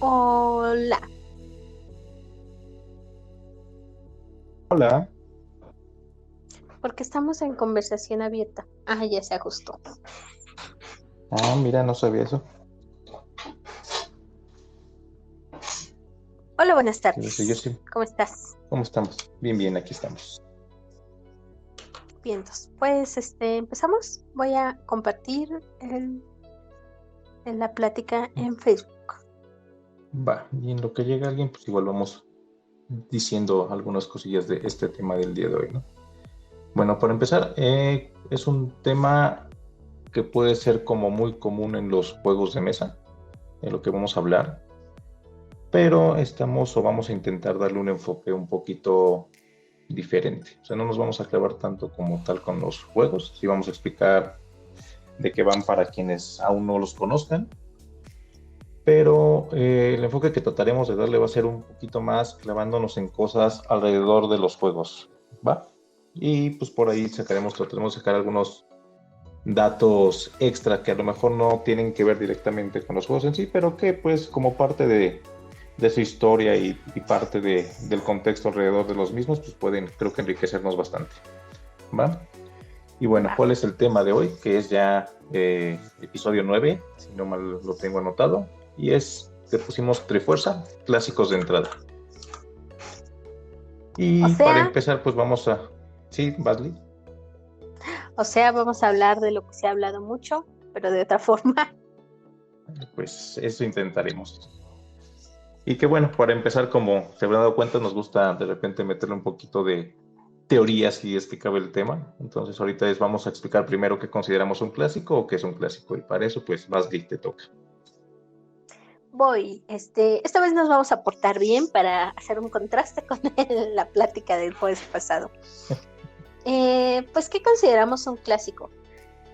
Hola, Hola. porque estamos en conversación abierta. Ah, ya se ajustó. Ah, mira, no sabía eso. Hola, buenas Quiero decir, yo tardes. sí. ¿Cómo estás? ¿Cómo estamos? Bien, bien, aquí estamos. Vientos. Pues empezamos. Voy a compartir en la plática en Facebook. Va, y en lo que llega alguien, pues igual vamos diciendo algunas cosillas de este tema del día de hoy, ¿no? Bueno, para empezar, es un tema que puede ser como muy común en los juegos de mesa, de lo que vamos a hablar, pero estamos o vamos a intentar darle un enfoque un poquito diferente. O sea, no nos vamos a clavar tanto como tal con los juegos, sí vamos a explicar de qué van para quienes aún no los conozcan, pero el enfoque que trataremos de darle va a ser un poquito más clavándonos en cosas alrededor de los juegos, ¿va? Y pues por ahí trataremos de sacar algunos datos extra que a lo mejor no tienen que ver directamente con los juegos en sí, pero que pues como parte de su historia y parte del contexto alrededor de los mismos, pues pueden creo que enriquecernos bastante, ¿va? Y bueno, Va. ¿cuál es el tema de hoy? Que es ya episodio 9 si no mal lo tengo anotado, y le pusimos Trifuerza, clásicos de entrada. O Y para sea, empezar, pues vamos a... Sí, Basley. vamos a hablar de lo que se ha hablado mucho, pero de otra forma. Pues eso intentaremos. Y que bueno, para empezar, como se habrán dado cuenta, nos gusta de repente meterle un poquito de teoría si es que cabe el tema. Entonces ahorita vamos a explicar primero qué consideramos un clásico o qué es un clásico. Y para eso, pues Basley te toca. Voy. Esta vez nos vamos a portar bien para hacer un contraste con la plática del jueves pasado. Pues, ¿qué consideramos un clásico?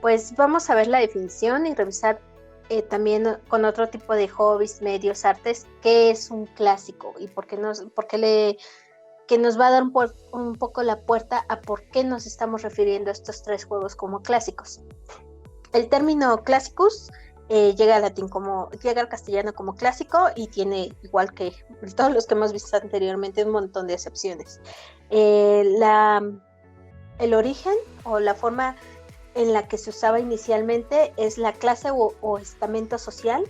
Pues vamos a ver la definición y revisar también con otro tipo de hobbies, medios, artes, qué es un clásico y que nos va a dar un poco la puerta a por qué nos estamos refiriendo a estos tres juegos como clásicos. El término clásicos llega al castellano como clásico y tiene, igual que todos los que hemos visto anteriormente, un montón de acepciones. Eh, la, el origen o la forma en la que se usaba inicialmente es la clase o estamento social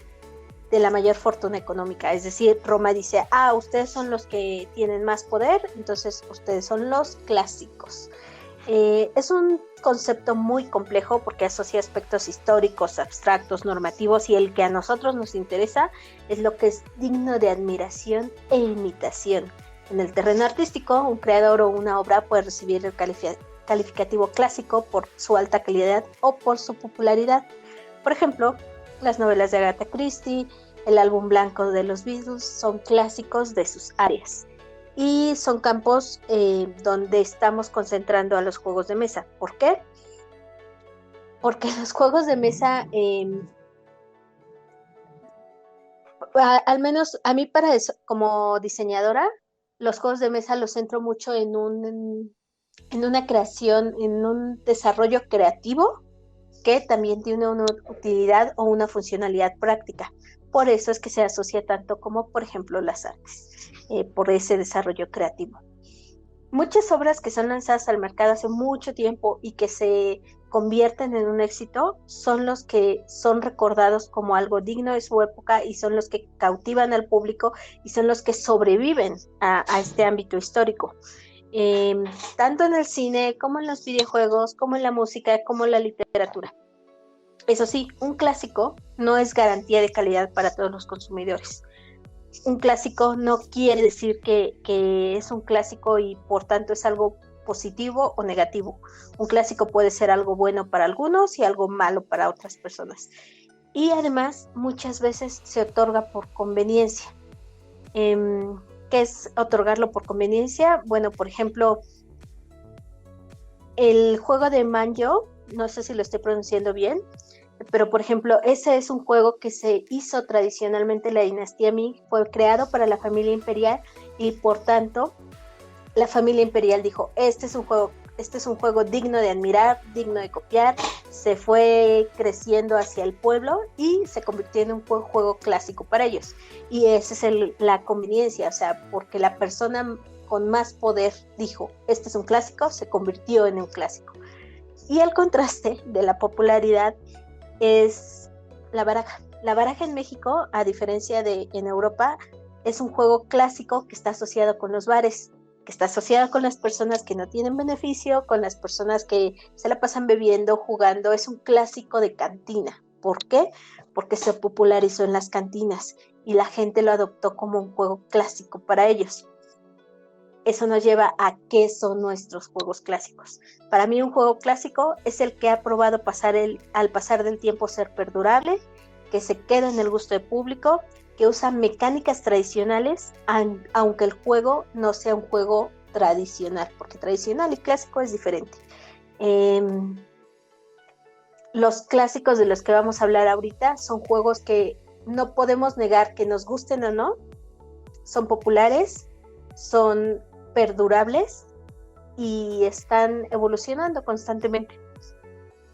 de la mayor fortuna económica. Es decir, Roma dice, ustedes son los que tienen más poder, entonces ustedes son los clásicos. Es un concepto muy complejo porque asocia aspectos históricos, abstractos, normativos, y el que a nosotros nos interesa es lo que es digno de admiración e imitación. En el terreno artístico, un creador o una obra puede recibir el calificativo clásico por su alta calidad o por su popularidad. Por ejemplo, las novelas de Agatha Christie, el álbum blanco de los Beatles son clásicos de sus áreas. Y son campos donde estamos concentrando a los juegos de mesa. ¿Por qué? Porque los juegos de mesa, al menos a mí para eso, como diseñadora, los juegos de mesa los centro mucho en una creación, en un desarrollo creativo que también tiene una utilidad o una funcionalidad práctica. Por eso es que se asocia tanto como, por ejemplo, las artes, por ese desarrollo creativo. Muchas obras que son lanzadas al mercado hace mucho tiempo y que se convierten en un éxito son los que son recordados como algo digno de su época y son los que cautivan al público y son los que sobreviven a este ámbito histórico. Eh, Tanto en el cine como en los videojuegos, como en la música, como en la literatura. Eso sí, un clásico no es garantía de calidad para todos los consumidores. Un clásico no quiere decir que es un clásico y por tanto es algo positivo o negativo. Un clásico puede ser algo bueno para algunos y algo malo para otras personas. Y además muchas veces se otorga por conveniencia. Eh, ¿Qué es otorgarlo por conveniencia? Bueno, por ejemplo, el juego de Manjo, no sé si lo estoy pronunciando bien, pero por ejemplo, ese es un juego que se hizo tradicionalmente en la dinastía Ming, fue creado para la familia imperial y por tanto la familia imperial dijo, este es un juego este es un juego digno de admirar, digno de copiar, se fue creciendo hacia el pueblo y se convirtió en un juego clásico para ellos. Y esa es la conveniencia, o sea, porque la persona con más poder dijo, este es un clásico, se convirtió en un clásico. Y el contraste de la popularidad es la baraja. La baraja en México, a diferencia de en Europa, es un juego clásico que está asociado con los bares, que está asociado con las personas que no tienen beneficio, con las personas que se la pasan bebiendo, jugando. Es un clásico de cantina. ¿Por qué? Porque se popularizó en las cantinas y la gente lo adoptó como un juego clásico para ellos. Eso nos lleva a qué son nuestros juegos clásicos. Para mí un juego clásico es el que ha probado al pasar del tiempo ser perdurable, que se queda en el gusto del público, que usa mecánicas tradicionales, aunque el juego no sea un juego tradicional, porque tradicional y clásico es diferente. Los clásicos de los que vamos a hablar ahorita son juegos que no podemos negar que nos gusten o no, son populares, son perdurables y están evolucionando constantemente.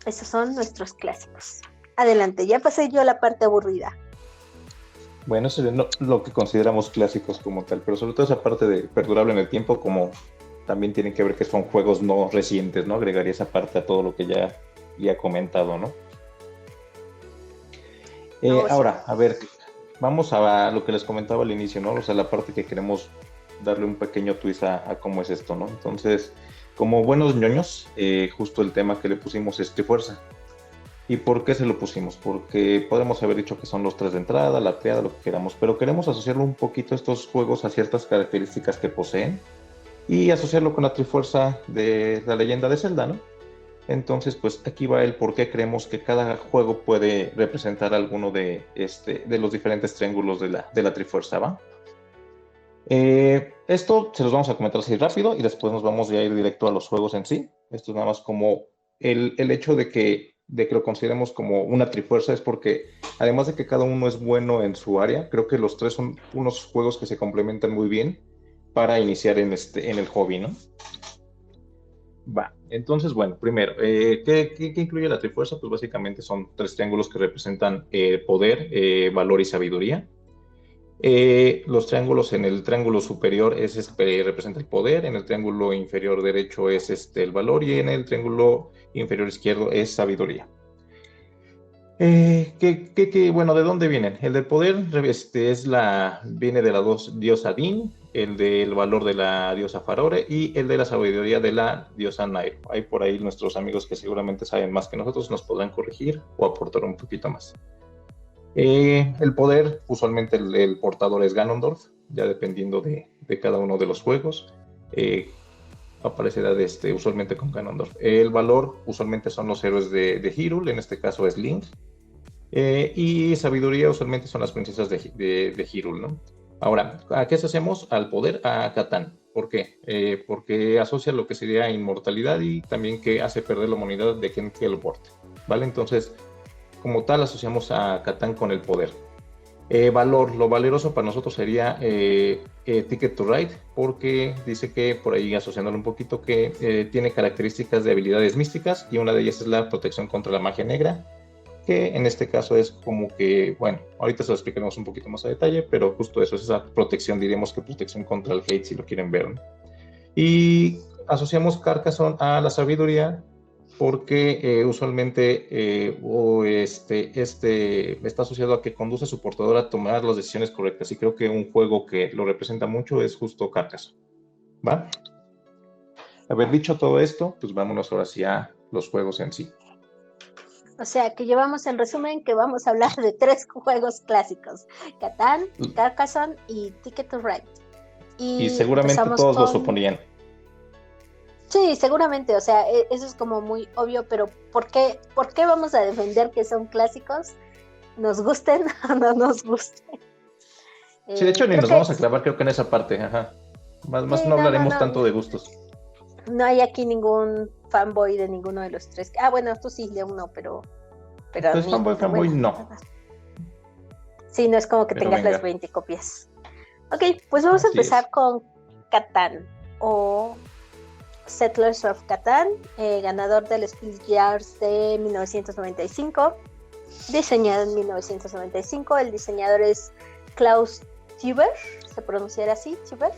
Esos son nuestros clásicos. Adelante, ya pasé yo a la parte aburrida. Bueno, eso es lo que consideramos clásicos como tal, pero sobre todo esa parte de perdurable en el tiempo, como también tienen que ver que son juegos no recientes, ¿no? Agregaría esa parte a todo lo que ya he comentado, ¿no? Ahora, a ver, vamos a lo que les comentaba al inicio, ¿no? O sea, la parte que queremos darle un pequeño twist a cómo es esto, ¿no? Entonces, como buenos ñoños, justo el tema que le pusimos es Trifuerza. ¿Y por qué se lo pusimos? Porque podemos haber dicho que son los 3 de entrada, la triada, lo que queramos, pero queremos asociarlo un poquito estos juegos a ciertas características que poseen y asociarlo con la Trifuerza de la leyenda de Zelda, ¿no? Entonces, pues aquí va el por qué creemos que cada juego puede representar alguno de los diferentes triángulos de la Trifuerza, ¿va? Esto se los vamos a comentar así rápido y después nos vamos a ir directo a los juegos en sí. Esto es nada más como el hecho de que lo consideremos como una trifuerza es porque además de que cada uno es bueno en su área, creo que los tres son unos juegos que se complementan muy bien para iniciar en el hobby, ¿no? Va, entonces, bueno, primero, ¿qué incluye la trifuerza? Pues básicamente son 3 triángulos que representan poder, valor y sabiduría. Los triángulos en el triángulo superior representa el poder, en el triángulo inferior derecho es el valor y en el triángulo inferior izquierdo es sabiduría. Bueno, ¿de dónde vienen? El del poder viene de la diosa Din, el del valor de la diosa Farore y el de la sabiduría de la diosa Nairo. Hay por ahí nuestros amigos que seguramente saben más que nosotros, nos podrán corregir o aportar un poquito más. El poder, usualmente el portador es Ganondorf, ya dependiendo de cada uno de los juegos. Aparecerá usualmente con Ganondorf. El valor, usualmente son los héroes de Hyrule, en este caso es Link. Y sabiduría, usualmente son las princesas de Hyrule, ¿no? Ahora, ¿a qué asociamos? Al poder, a Catán. ¿Por qué? Porque asocia lo que sería inmortalidad y también que hace perder la humanidad de Ken Kelbort, ¿vale? Entonces, como tal, asociamos a Catán con el poder. Valor, lo valeroso para nosotros sería Ticket to Ride, porque dice que, por ahí asociándolo un poquito, que tiene características de habilidades místicas y una de ellas es la protección contra la magia negra, que en este caso es como que, bueno, ahorita se lo explicaremos un poquito más a detalle, pero justo eso es esa protección, diríamos que protección contra el hate, si lo quieren ver, ¿no? Y asociamos Carcassonne a la sabiduría, porque usualmente está asociado a que conduce a su portador a tomar las decisiones correctas, y creo que un juego que lo representa mucho es justo Carcassonne, ¿va? Haber dicho todo esto, pues vámonos ahora sí a los juegos en sí. O sea, que llevamos en resumen que vamos a hablar de 3 juegos clásicos: Catán, Carcassonne y Ticket to Ride. Y seguramente todos los oponían. Sí, seguramente, o sea, eso es como muy obvio, pero ¿por qué vamos a defender que son clásicos? ¿Nos gusten o no nos gusten? Sí, de hecho ni nos vamos a clavar, creo que en esa parte, ajá. Más sí, no hablaremos tanto de gustos. No hay aquí ningún fanboy de ninguno de los 3. Ah, bueno, tú sí, de uno, pero pues fanboy no. Sí, no es como que pero tengas las 20 copias. Ok, pues vamos a empezar con Catán, o Settlers of Catan, ganador del Spiel Jars de 1995, diseñado en 1995. El diseñador es Klaus Teuber, ¿se pronunciará así? ¿Teuber?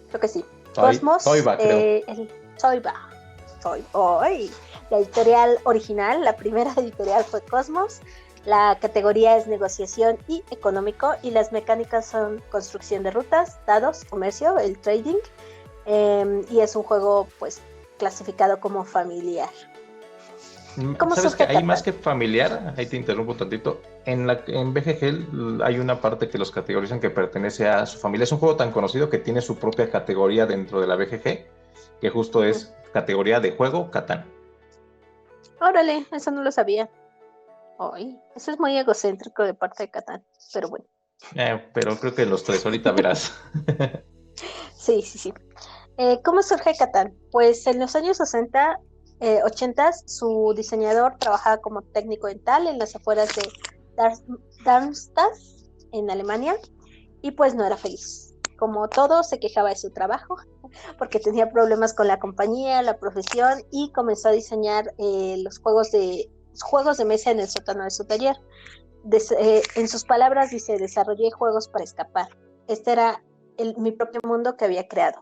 Creo que sí. Cosmos. Toiba, creo. Toiba. La editorial original, la primera editorial fue Cosmos. La categoría es negociación y económico, y las mecánicas son construcción de rutas, dados, comercio, el trading, y es un juego pues clasificado como familiar. ¿Sabes que hay más que familiar? Ahí te interrumpo tantito. En BGG hay una parte que los categorizan que pertenece a su familia. Es un juego tan conocido que tiene su propia categoría dentro de la BGG, que justo es categoría de juego Catán. Órale, eso no lo sabía. Ay, eso es muy egocéntrico de parte de Catán, pero bueno. Pero creo que los tres ahorita verás. Sí. ¿Cómo surge Catán? Pues en los años 80, su diseñador trabajaba como técnico dental en las afueras de Darmstadt, en Alemania, y pues no era feliz. Como todo, se quejaba de su trabajo porque tenía problemas con la compañía, la profesión, y comenzó a diseñar los juegos de mesa en el sótano de su taller. En sus palabras dice: desarrollé juegos para escapar. Este era mi propio mundo que había creado.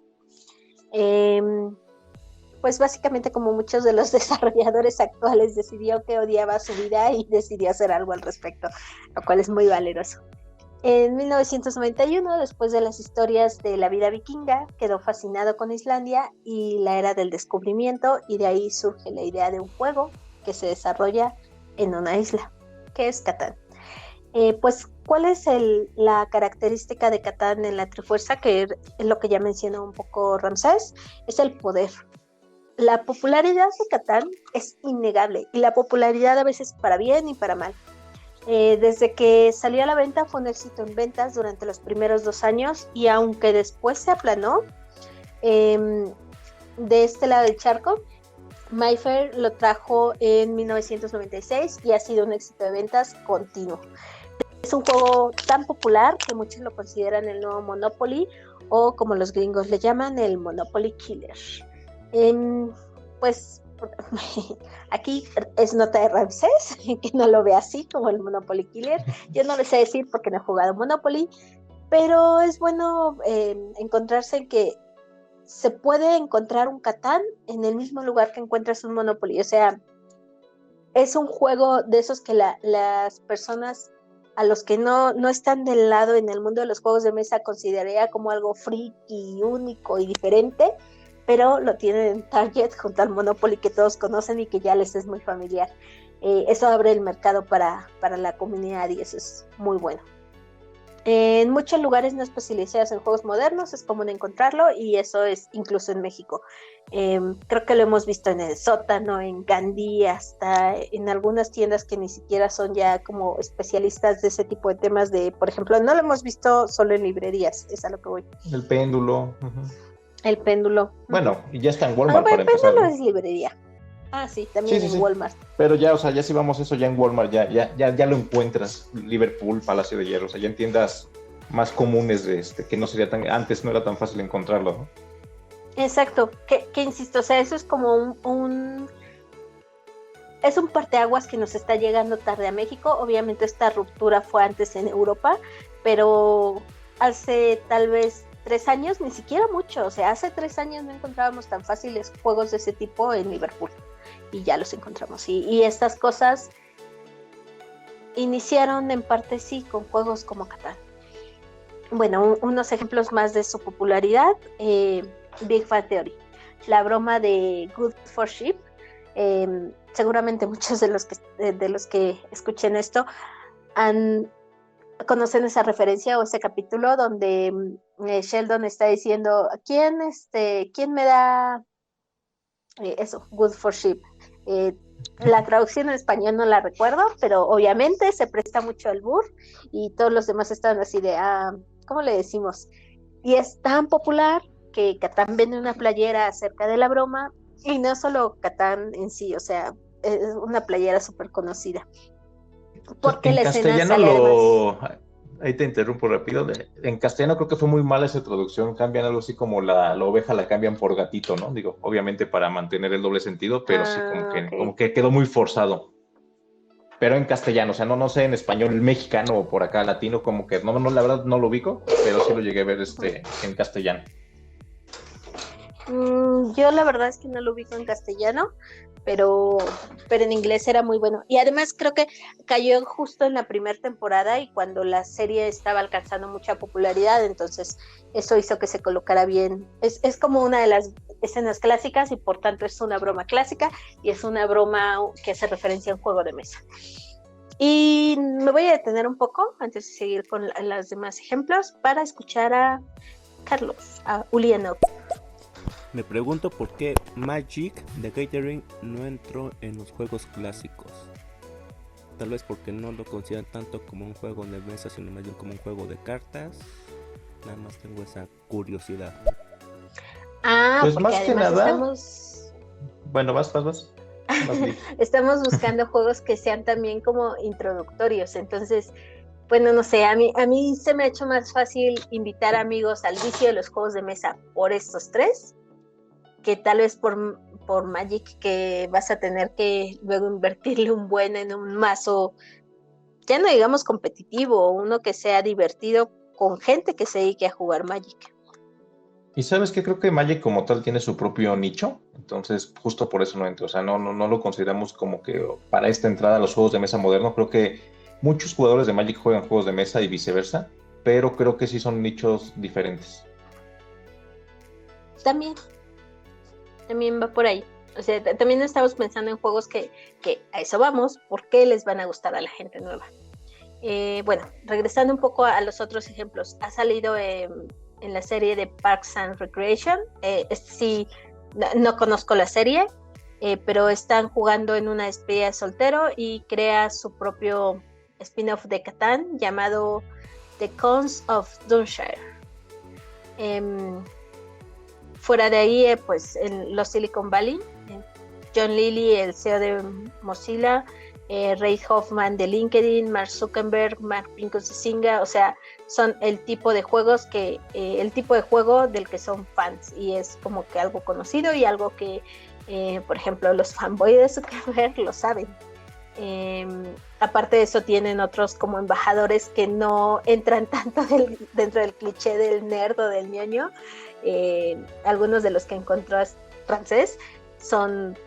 Pues básicamente, como muchos de los desarrolladores actuales, decidió que odiaba su vida y decidió hacer algo al respecto, lo cual es muy valeroso. En 1991, después de las historias de la vida vikinga, quedó fascinado con Islandia y la era del descubrimiento, y de ahí surge la idea de un juego que se desarrolla en una isla, que es Catán. Pues, ¿cuál es la característica de Catán en la Trifuerza? Que es lo que ya mencionó un poco Ramsés, es el poder. La popularidad de Catán es innegable, y la popularidad a veces para bien y para mal. Desde que salió a la venta fue un éxito en ventas durante los primeros 2 años, y aunque después se aplanó, de este lado del charco, Mayfair lo trajo en 1996 y ha sido un éxito de ventas continuo. Es un juego tan popular que muchos lo consideran el nuevo Monopoly, o como los gringos le llaman, el Monopoly Killer. Pues aquí es nota de Ramsés, que no lo ve así como el Monopoly Killer. Yo no le sé decir porque no he jugado Monopoly, pero es bueno encontrarse en que se puede encontrar un Catán en el mismo lugar que encuentras un Monopoly. O sea, es un juego de esos que las personas a los que no están del lado en el mundo de los juegos de mesa consideraría como algo friki, único y diferente, pero lo tienen en Target junto al Monopoly que todos conocen y que ya les es muy familiar. Eso abre el mercado para la comunidad, y eso es muy bueno. En muchos lugares no especializados en juegos modernos es común encontrarlo, y eso es incluso en México. Creo que lo hemos visto en el sótano, en Gandhi, hasta en algunas tiendas que ni siquiera son ya como especialistas de ese tipo de temas por ejemplo, no lo hemos visto solo en librerías, es a lo que voy. El péndulo. El péndulo. Bueno, y ya está en Walmart para empezar. El péndulo, ¿no? Es librería. Sí, también en Walmart. Pero ya, o sea, ya si vamos eso ya en Walmart, ya lo encuentras. Liverpool, Palacio de Hierro, o sea, ya en tiendas más comunes que no sería antes no era tan fácil encontrarlo, ¿no? Exacto, que insisto, o sea, eso es como es un parteaguas que nos está llegando tarde a México. Obviamente esta ruptura fue antes en Europa, pero hace tal vez 3 años, ni siquiera mucho, o sea, hace 3 años no encontrábamos tan fáciles juegos de ese tipo en Liverpool, y ya los encontramos, y estas cosas iniciaron en parte sí con juegos como Catán. Bueno, unos ejemplos más de su popularidad: Big Bang Theory, la broma de Good for Sheep. Seguramente muchos de los que escuchen esto conocen esa referencia o ese capítulo donde Sheldon está diciendo: ¿quién me da eso? Good for Sheep. La traducción en español no la recuerdo, pero obviamente se presta mucho al burr, y todos los demás están así de ¿cómo le decimos? Y es tan popular que Catán vende una playera acerca de la broma, y no solo Catán en sí, o sea, es una playera súper conocida. Porque en la castellano ahí te interrumpo rápido. En castellano creo que fue muy mala esa traducción. Cambian algo así como la oveja la cambian por gatito, ¿no? Digo, obviamente para mantener el doble sentido, pero sí como que quedó muy forzado. Pero en castellano, o sea, no sé en español mexicano o por acá latino, como que no, la verdad no lo ubico, pero sí lo llegué a ver en castellano. Yo la verdad es que no lo ubico en castellano, pero en inglés era muy bueno. Y además creo que cayó justo en la primera temporada y cuando la serie estaba alcanzando mucha popularidad, entonces eso hizo que se colocara bien. Es como una de las escenas clásicas y por tanto es una broma clásica y es una broma que hace referencia a un juego de mesa. Y me voy a detener un poco antes de seguir con los demás ejemplos para escuchar a Carlos, a Ulianov. Me pregunto por qué Magic the Gathering no entró en los juegos clásicos. Tal vez porque no lo consideran tanto como un juego de mesa, sino más bien como un juego de cartas. Nada más tengo esa curiosidad. Pues más que nada. Bueno, vas. Estamos buscando juegos que sean también como introductorios. Entonces, bueno, no sé, a mí se me ha hecho más fácil invitar amigos al vicio de los juegos de mesa por estos tres, que tal vez por Magic, que vas a tener que luego invertirle un buen en un mazo, ya no digamos competitivo, uno que sea divertido con gente que se dedique a jugar Magic. Y sabes que creo que Magic como tal tiene su propio nicho, entonces justo por eso no entro, o sea, no lo consideramos como que para esta entrada a los juegos de mesa modernos. Creo que muchos jugadores de Magic juegan juegos de mesa y viceversa, pero creo que sí son nichos diferentes. También va por ahí. O sea, también estamos pensando en juegos que a eso vamos, ¿por qué les van a gustar a la gente nueva? Bueno, regresando un poco a los otros ejemplos, ha salido en la serie de Parks and Recreation. Sí, no conozco la serie, pero están jugando en una despedida de soltero y crea su propio spin-off de Catán llamado The Cons of Dunshire. Fuera de ahí, pues en los Silicon Valley, John Lilly, el CEO de Mozilla, Reid Hoffman de LinkedIn, Mark Zuckerberg, Mark Pincus de Zynga, o sea, son el tipo de juegos el tipo de juego del que son fans, y es como que algo conocido y algo que, por ejemplo, los fanboys de Zuckerberg lo saben. Aparte de eso, tienen otros como embajadores que no entran tanto dentro del cliché del nerd o del ñoño. Algunos de los que encontró francés son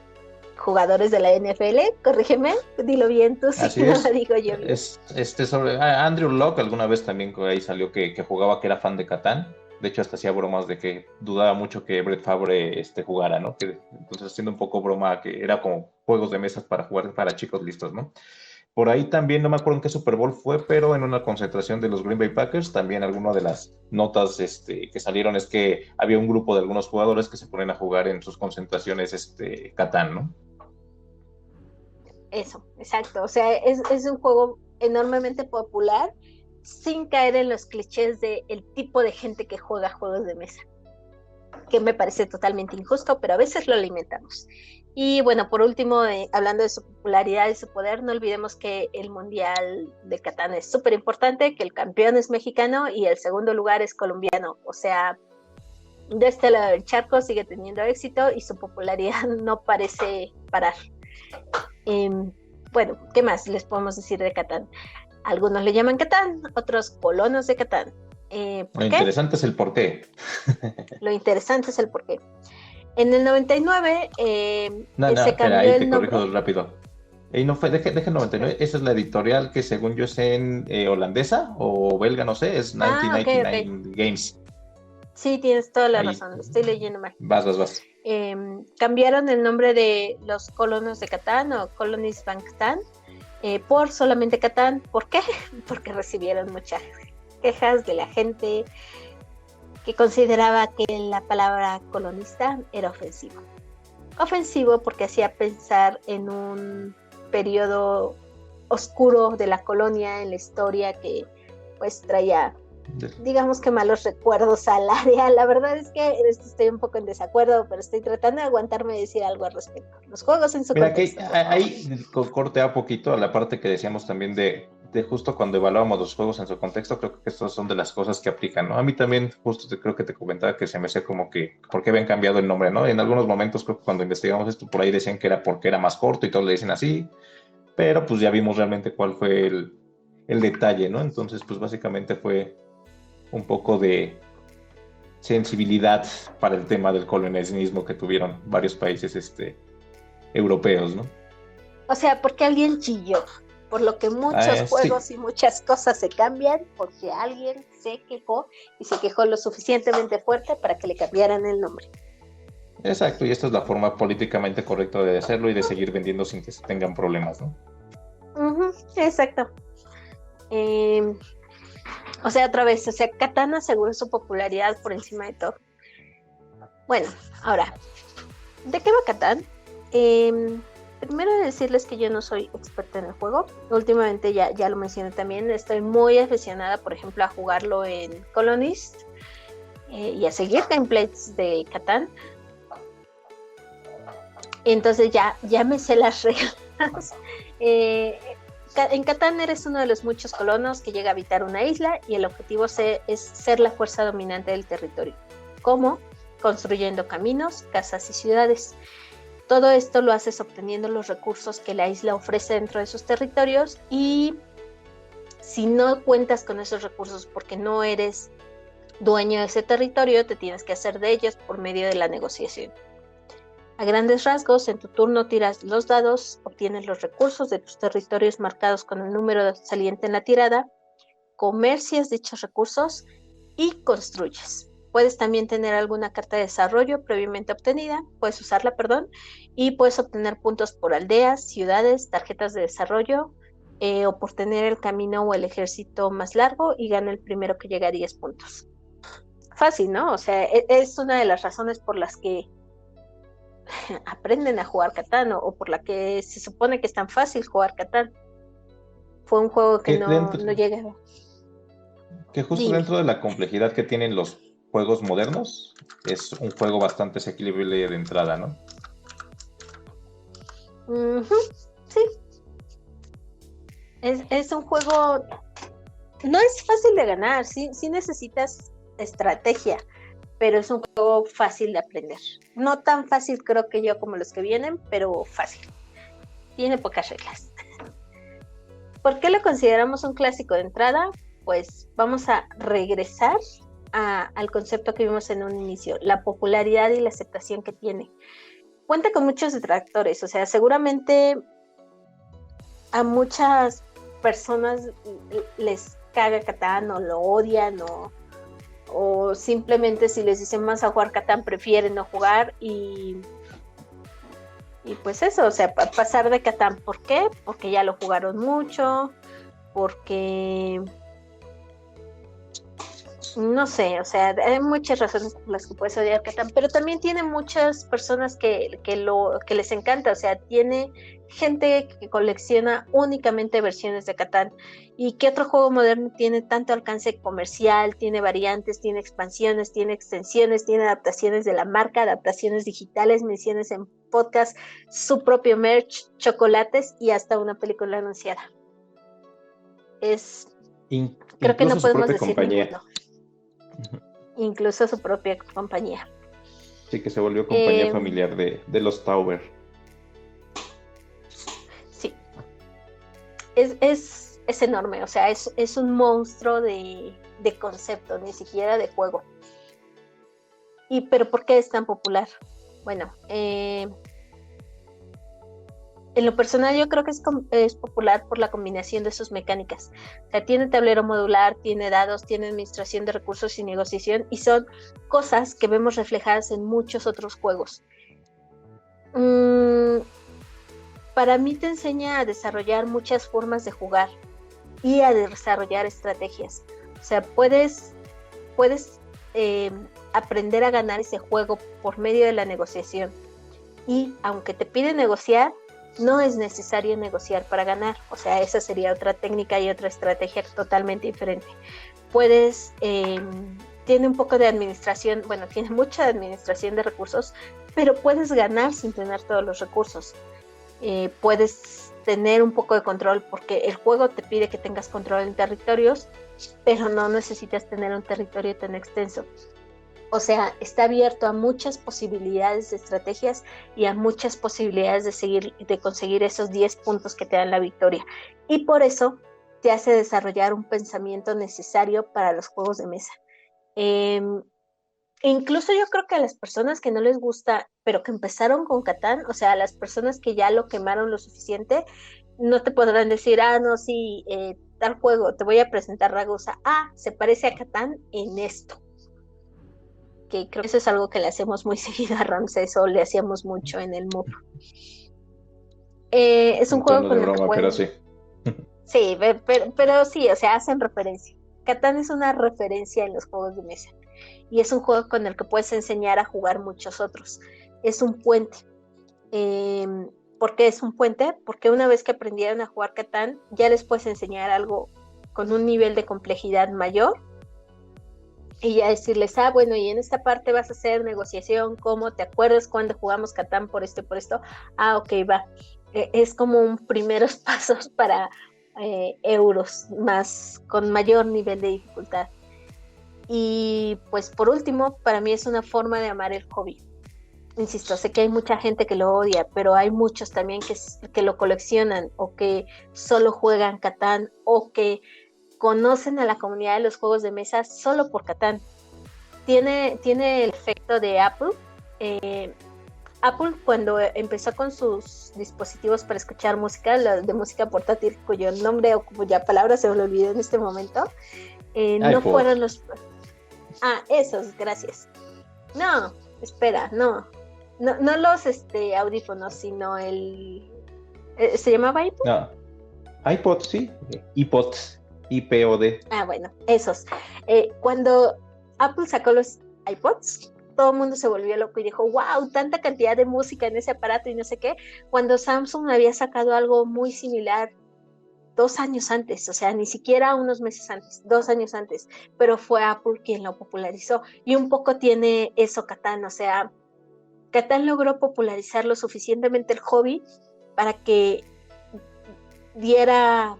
jugadores de la NFL, corrígeme, dilo bien tú, si no lo digo yo bien. Sobre Andrew Locke alguna vez también ahí salió que jugaba, que era fan de Catán. De hecho, hasta hacía bromas de que dudaba mucho que Brett Favre jugara, ¿no? Entonces, haciendo un poco broma, que era como juegos de mesas para jugar para chicos listos, ¿no? Por ahí también, no me acuerdo en qué Super Bowl fue, pero en una concentración de los Green Bay Packers, también alguna de las notas que salieron es que había un grupo de algunos jugadores que se ponen a jugar en sus concentraciones Catán, ¿no? Eso, exacto. O sea, es un juego enormemente popular sin caer en los clichés del tipo de gente que juega juegos de mesa, que me parece totalmente injusto, pero a veces lo alimentamos. Y bueno, por último, hablando de su popularidad y su poder, no olvidemos que el Mundial de Catán es súper importante, que el campeón es mexicano y el segundo lugar es colombiano. O sea, de este lado del charco sigue teniendo éxito y su popularidad no parece parar. Bueno, ¿qué más les podemos decir de Catán? Algunos le llaman Catán, otros colonos de Catán. Lo interesante es el porqué. Lo interesante es el porqué. En el 99 se cambió ahí el nombre. Corrijo rápido. No fue, deje el 99, esa es la editorial que según yo es holandesa o belga, no sé, es 1999 okay. Games. Sí, tienes toda la razón, estoy leyendo mal. Vas. Cambiaron el nombre de los colonos de Catán o Colonies Van Catán por solamente Catán. ¿Por qué? Porque recibieron muchas quejas de la gente que consideraba que la palabra colonista era ofensivo. Ofensivo porque hacía pensar en un periodo oscuro de la colonia en la historia que pues traía, digamos que malos recuerdos al área. La verdad es que estoy un poco en desacuerdo, pero estoy tratando de aguantarme de decir algo al respecto. Los juegos en su contexto. Ahí corte a poquito a la parte que decíamos también de de justo cuando evaluamos los juegos en su contexto, creo que estas son de las cosas que aplican, ¿no? A mí también, justo creo que te comentaba que se me hacía como que, ¿por qué habían cambiado el nombre, no? En algunos momentos, creo que cuando investigamos esto, por ahí decían que era porque era más corto y todos le dicen así, pero pues ya vimos realmente cuál fue el detalle, ¿no? Entonces, pues básicamente fue un poco de sensibilidad para el tema del colonialismo que tuvieron varios países europeos, ¿no? O sea, porque alguien chilló, por lo que muchos juegos sí. y muchas cosas se cambian, porque alguien se quejó y se quejó lo suficientemente fuerte para que le cambiaran el nombre. Exacto, y esta es la forma políticamente correcta de hacerlo y de seguir vendiendo sin que se tengan problemas, ¿no? Exacto. O sea, otra vez, Catán aseguró su popularidad por encima de todo. Bueno, ahora, ¿de qué va Catán? Primero decirles que yo no soy experta en el juego. Últimamente ya lo mencioné también. Estoy muy aficionada, por ejemplo, a jugarlo en Colonist y a seguir gameplays de Catán. Entonces ya me sé las reglas. En Catán eres uno de los muchos colonos que llega a habitar una isla y el objetivo es ser la fuerza dominante del territorio. ¿Cómo? Construyendo caminos, casas y ciudades. Todo esto lo haces obteniendo los recursos que la isla ofrece dentro de sus territorios, y si no cuentas con esos recursos porque no eres dueño de ese territorio, te tienes que hacer de ellos por medio de la negociación. A grandes rasgos, en tu turno tiras los dados, obtienes los recursos de tus territorios marcados con el número saliente en la tirada, comercias dichos recursos y construyes. Puedes también tener alguna carta de desarrollo previamente obtenida, puedes usarla, y puedes obtener puntos por aldeas, ciudades, tarjetas de desarrollo, o por tener el camino o el ejército más largo y gana el primero que llega a 10 puntos. Fácil, ¿no? O sea, es una de las razones por las que aprenden a jugar Catán, o por la que se supone que es tan fácil jugar Catán. Fue un juego que no llega. Que justo dentro de la complejidad que tienen los juegos modernos, es un juego bastante asequible de entrada, ¿no? Sí. Es un juego, no es fácil de ganar, sí necesitas estrategia, pero es un juego fácil de aprender. No tan fácil creo que yo como los que vienen, pero fácil. Tiene pocas reglas. ¿Por qué lo consideramos un clásico de entrada? Pues vamos a regresar al concepto que vimos en un inicio, la popularidad y la aceptación que tiene. Cuenta con muchos detractores, o sea, seguramente a muchas personas les caga Catán o lo odian, o simplemente si les dicen más a jugar Catán prefieren no jugar, y pues eso, o sea, pasar de Catán. ¿Por qué? Porque ya lo jugaron mucho, porque no sé, o sea, hay muchas razones por las que puedes odiar Catán, pero también tiene muchas personas que les encanta, o sea, tiene gente que colecciona únicamente versiones de Catán. ¿Y qué otro juego moderno tiene tanto alcance comercial? Tiene variantes, tiene expansiones, tiene extensiones, tiene adaptaciones de la marca, adaptaciones digitales, menciones en podcast, su propio merch, chocolates y hasta una película anunciada. Creo que no podemos decir ninguno. Incluso su propia compañía. Sí, que se volvió compañía familiar de los Tower. Sí. Es enorme, o sea, es un monstruo de concepto, ni siquiera de juego. ¿Pero por qué es tan popular? Bueno, en lo personal yo creo que es popular por la combinación de sus mecánicas. O sea, tiene tablero modular, tiene dados, tiene administración de recursos y negociación, y son cosas que vemos reflejadas en muchos otros juegos. Para mí te enseña a desarrollar muchas formas de jugar y a desarrollar estrategias. O sea, puedes aprender a ganar ese juego por medio de la negociación. Y aunque te pide negociar, no es necesario negociar para ganar. O sea, esa sería otra técnica y otra estrategia totalmente diferente. Tiene un poco de administración, bueno, tiene mucha administración de recursos, pero puedes ganar sin tener todos los recursos. Puedes tener un poco de control, porque el juego te pide que tengas control en territorios, pero no necesitas tener un territorio tan extenso. O sea, está abierto a muchas posibilidades de estrategias y a muchas posibilidades de conseguir esos 10 puntos que te dan la victoria. Y por eso te hace desarrollar un pensamiento necesario para los juegos de mesa. Incluso yo creo que a las personas que no les gusta, pero que empezaron con Catán, o sea, a las personas que ya lo quemaron lo suficiente, no te podrán decir, no, sí, tal juego, te voy a presentar Ragusa, se parece a Catán en esto. Que creo que eso es algo que le hacemos muy seguido a Ramsés, o le hacíamos mucho en el MUF. Es un juego con el que pero sí. Sí, pero sí, o sea, hacen referencia. Catán es una referencia en los juegos de mesa. Y es un juego con el que puedes enseñar a jugar muchos otros. Es un puente. ¿Por qué es un puente? Porque una vez que aprendieron a jugar Catán, ya les puedes enseñar algo con un nivel de complejidad mayor. Y ya decirles, bueno, y en esta parte vas a hacer negociación, ¿cómo? ¿Te acuerdas cuando jugamos Catán por esto y por esto? Ok, va. Es como un primeros pasos para euros, con mayor nivel de dificultad. Y pues por último, para mí es una forma de amar el hobby. Insisto, sé que hay mucha gente que lo odia, pero hay muchos también que lo coleccionan, o que solo juegan Catán, o que conocen a la comunidad de los juegos de mesa solo por Catán. Tiene el efecto de Apple. Apple, cuando empezó con sus dispositivos para escuchar música, de música portátil, cuyo nombre o cuya palabra se me olvidó en este momento, no fueron los... esos, gracias. No, espera, no los audífonos, sino el... ¿se llamaba iPod? No, iPod, sí, iPods, iPod. Bueno, esos. Cuando Apple sacó los iPods, todo el mundo se volvió loco y dijo, wow, tanta cantidad de música en ese aparato y no sé qué, cuando Samsung había sacado algo muy similar 2 años antes, o sea, ni siquiera unos meses antes, 2 años antes, pero fue Apple quien lo popularizó. Y un poco tiene eso Catán, o sea, Catán logró popularizar lo suficientemente el hobby para que diera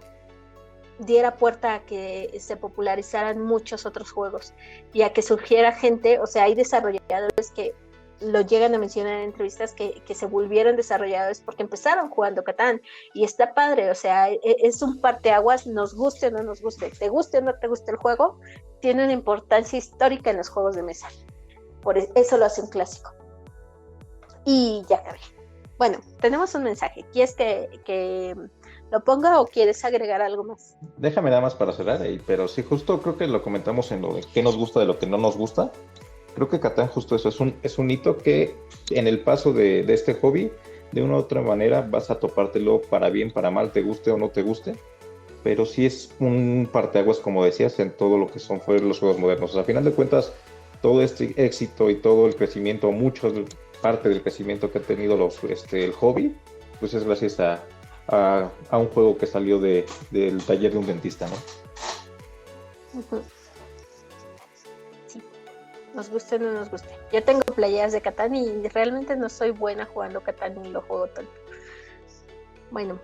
puerta a que se popularizaran muchos otros juegos y a que surgiera gente, o sea, hay desarrolladores que lo llegan a mencionar en entrevistas que se volvieron desarrolladores porque empezaron jugando Catán, y está padre, o sea, es un parteaguas, nos guste o no nos guste, te guste o no te guste el juego, tiene una importancia histórica en los juegos de mesa, por eso lo hace un clásico. Y ya acabé. Bueno, tenemos un mensaje, ¿quieres que lo ponga o quieres agregar algo más? Déjame nada más para cerrar, pero sí, justo creo que lo comentamos en lo de qué nos gusta de lo que no nos gusta. Creo que Catán justo eso, es un hito que en el paso de este hobby, de una u otra manera vas a topártelo para bien, para mal, te guste o no te guste, pero sí es un parteaguas, como decías, en todo lo que fueron los juegos modernos. O sea, a final de cuentas, todo este éxito y todo el crecimiento, parte del crecimiento que ha tenido el hobby, pues es gracias a un juego que salió del taller de un dentista, ¿no? Uh-huh. Sí, nos guste o no nos guste. Yo tengo playeras de Catán y realmente no soy buena jugando Catán ni lo juego tanto. Bueno,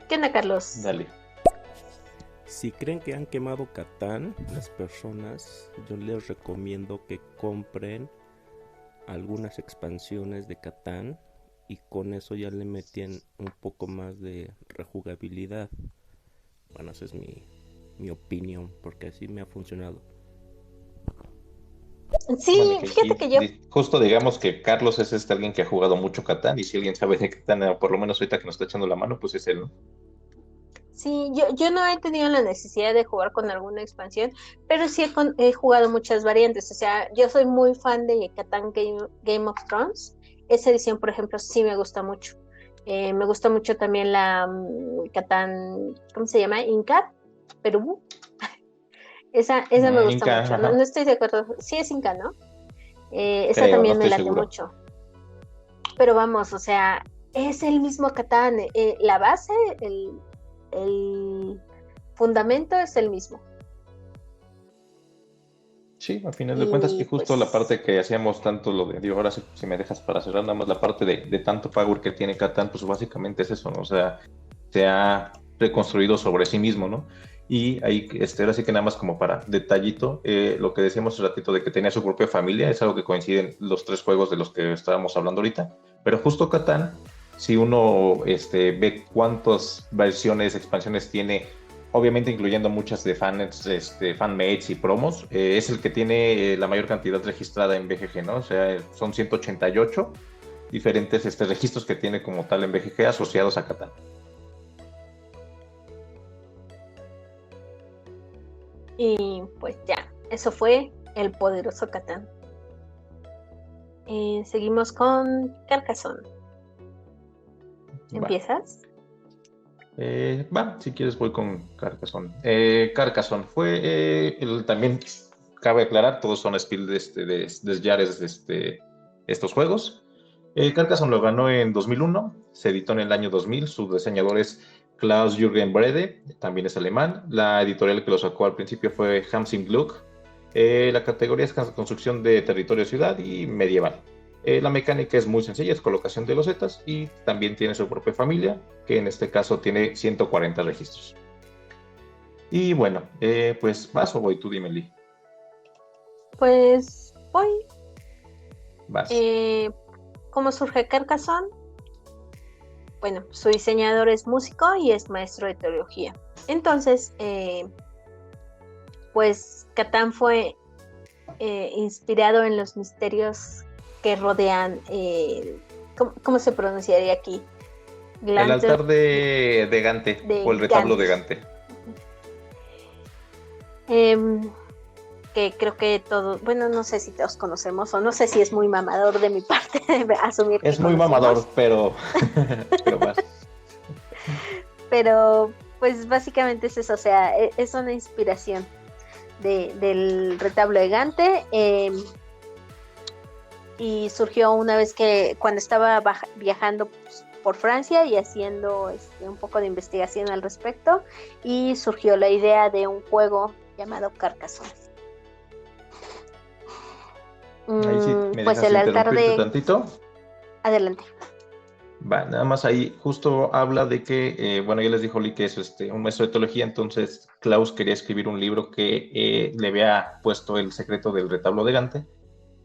¿qué onda, Carlos? Dale. Si creen que han quemado Catán, las personas, yo les recomiendo que compren algunas expansiones de Catán y con eso ya le metían un poco más de rejugabilidad. Bueno, esa es mi opinión, porque así me ha funcionado. Sí, bueno, fíjate que yo... Justo digamos que Carlos es alguien que ha jugado mucho Catán, y si alguien sabe de Catán, por lo menos ahorita que nos está echando la mano, pues es él, ¿no? Sí, yo no he tenido la necesidad de jugar con alguna expansión, pero sí he jugado muchas variantes. O sea, yo soy muy fan de Catán Game of Thrones. Esa edición, por ejemplo, sí me gusta mucho. Me gusta mucho también la Catán, ¿cómo se llama? Inca, Perú. esa me gusta Inca, mucho. No estoy de acuerdo. Sí es Inca, ¿no? Esa también me late mucho. Pero vamos, o sea, es el mismo Catán. La base, el fundamento es el mismo. Sí, a final de cuentas, y Y justo la pues, parte que hacíamos tanto lo de, digo, ahora si me dejas para cerrar nada más la parte de tanto power que tiene Catán, pues básicamente es eso, ¿no? O sea, se ha reconstruido sobre sí mismo, ¿no? Y ahí, ahora sí que nada más como para detallito, lo que decíamos hace ratito de que tenía su propia familia, es algo que coinciden los tres juegos de los que estábamos hablando ahorita, pero justo Catán, si uno ve cuántas versiones, expansiones tiene, obviamente incluyendo muchas de fans, fanmates y promos, es el que tiene la mayor cantidad registrada en BGG, ¿no? O sea, son 188 diferentes registros que tiene como tal en BGG asociados a Catán. y pues ya, eso fue el poderoso Catán. Seguimos con Carcassonne. Va. ¿Empiezas? Si quieres voy con Carcassonne. Carcassonne fue, también cabe aclarar, todos son spiel de Yares estos juegos. Carcassonne lo ganó en 2001, se editó en el año 2000, su diseñador es Klaus-Jürgen Brede, también es alemán. La editorial que lo sacó al principio fue Hamsing Gluck. La categoría es construcción de territorio, ciudad y medieval. La mecánica es muy sencilla, es colocación de losetas y también tiene su propia familia, que en este caso tiene 140 registros. Y bueno, pues vas o voy, tú dime, Lee. Pues voy. Vas. ¿Cómo surge Carcassonne? Bueno, su diseñador es músico y es maestro de teología. Entonces, pues Catán fue inspirado en los misterios que rodean, ¿cómo se pronunciaría aquí? El Glander altar de Gante o de el retablo de Gante. Gante. Que creo que todos, bueno, no sé si todos conocemos o no sé si es muy mamador de mi parte asumir que Es muy conocemos, mamador, pero, pero vas. pero pues básicamente es eso, o sea, es una inspiración del retablo de Gante, y surgió una vez que cuando estaba viajando pues, por Francia y haciendo un poco de investigación al respecto, y surgió la idea de un juego llamado Carcassonne. Ahí sí me Pues dejas el altar interrumpirte de... tantito. Adelante. Va, nada más ahí justo habla de que, bueno, ya les dijo Lee que es un maestro de teología, entonces Klaus quería escribir un libro que le había puesto el secreto del retablo de Gante,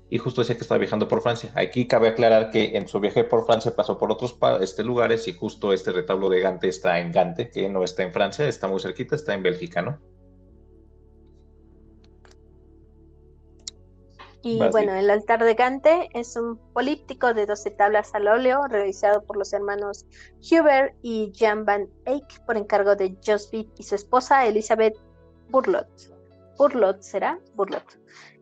y justo decía que estaba viajando por Francia. Aquí cabe aclarar que en su viaje por Francia pasó por otros lugares, y justo este retablo de Gante está en Gante, que no está en Francia, está muy cerquita, está en Bélgica, ¿no? Y Vas, bueno, Lee. el altar de Gante es un políptico de 12 tablas al óleo realizado por los hermanos Hubert y Jan van Eyck por encargo de Josvik y su esposa Elizabeth Burlot. Burlot, ¿será? Burlot.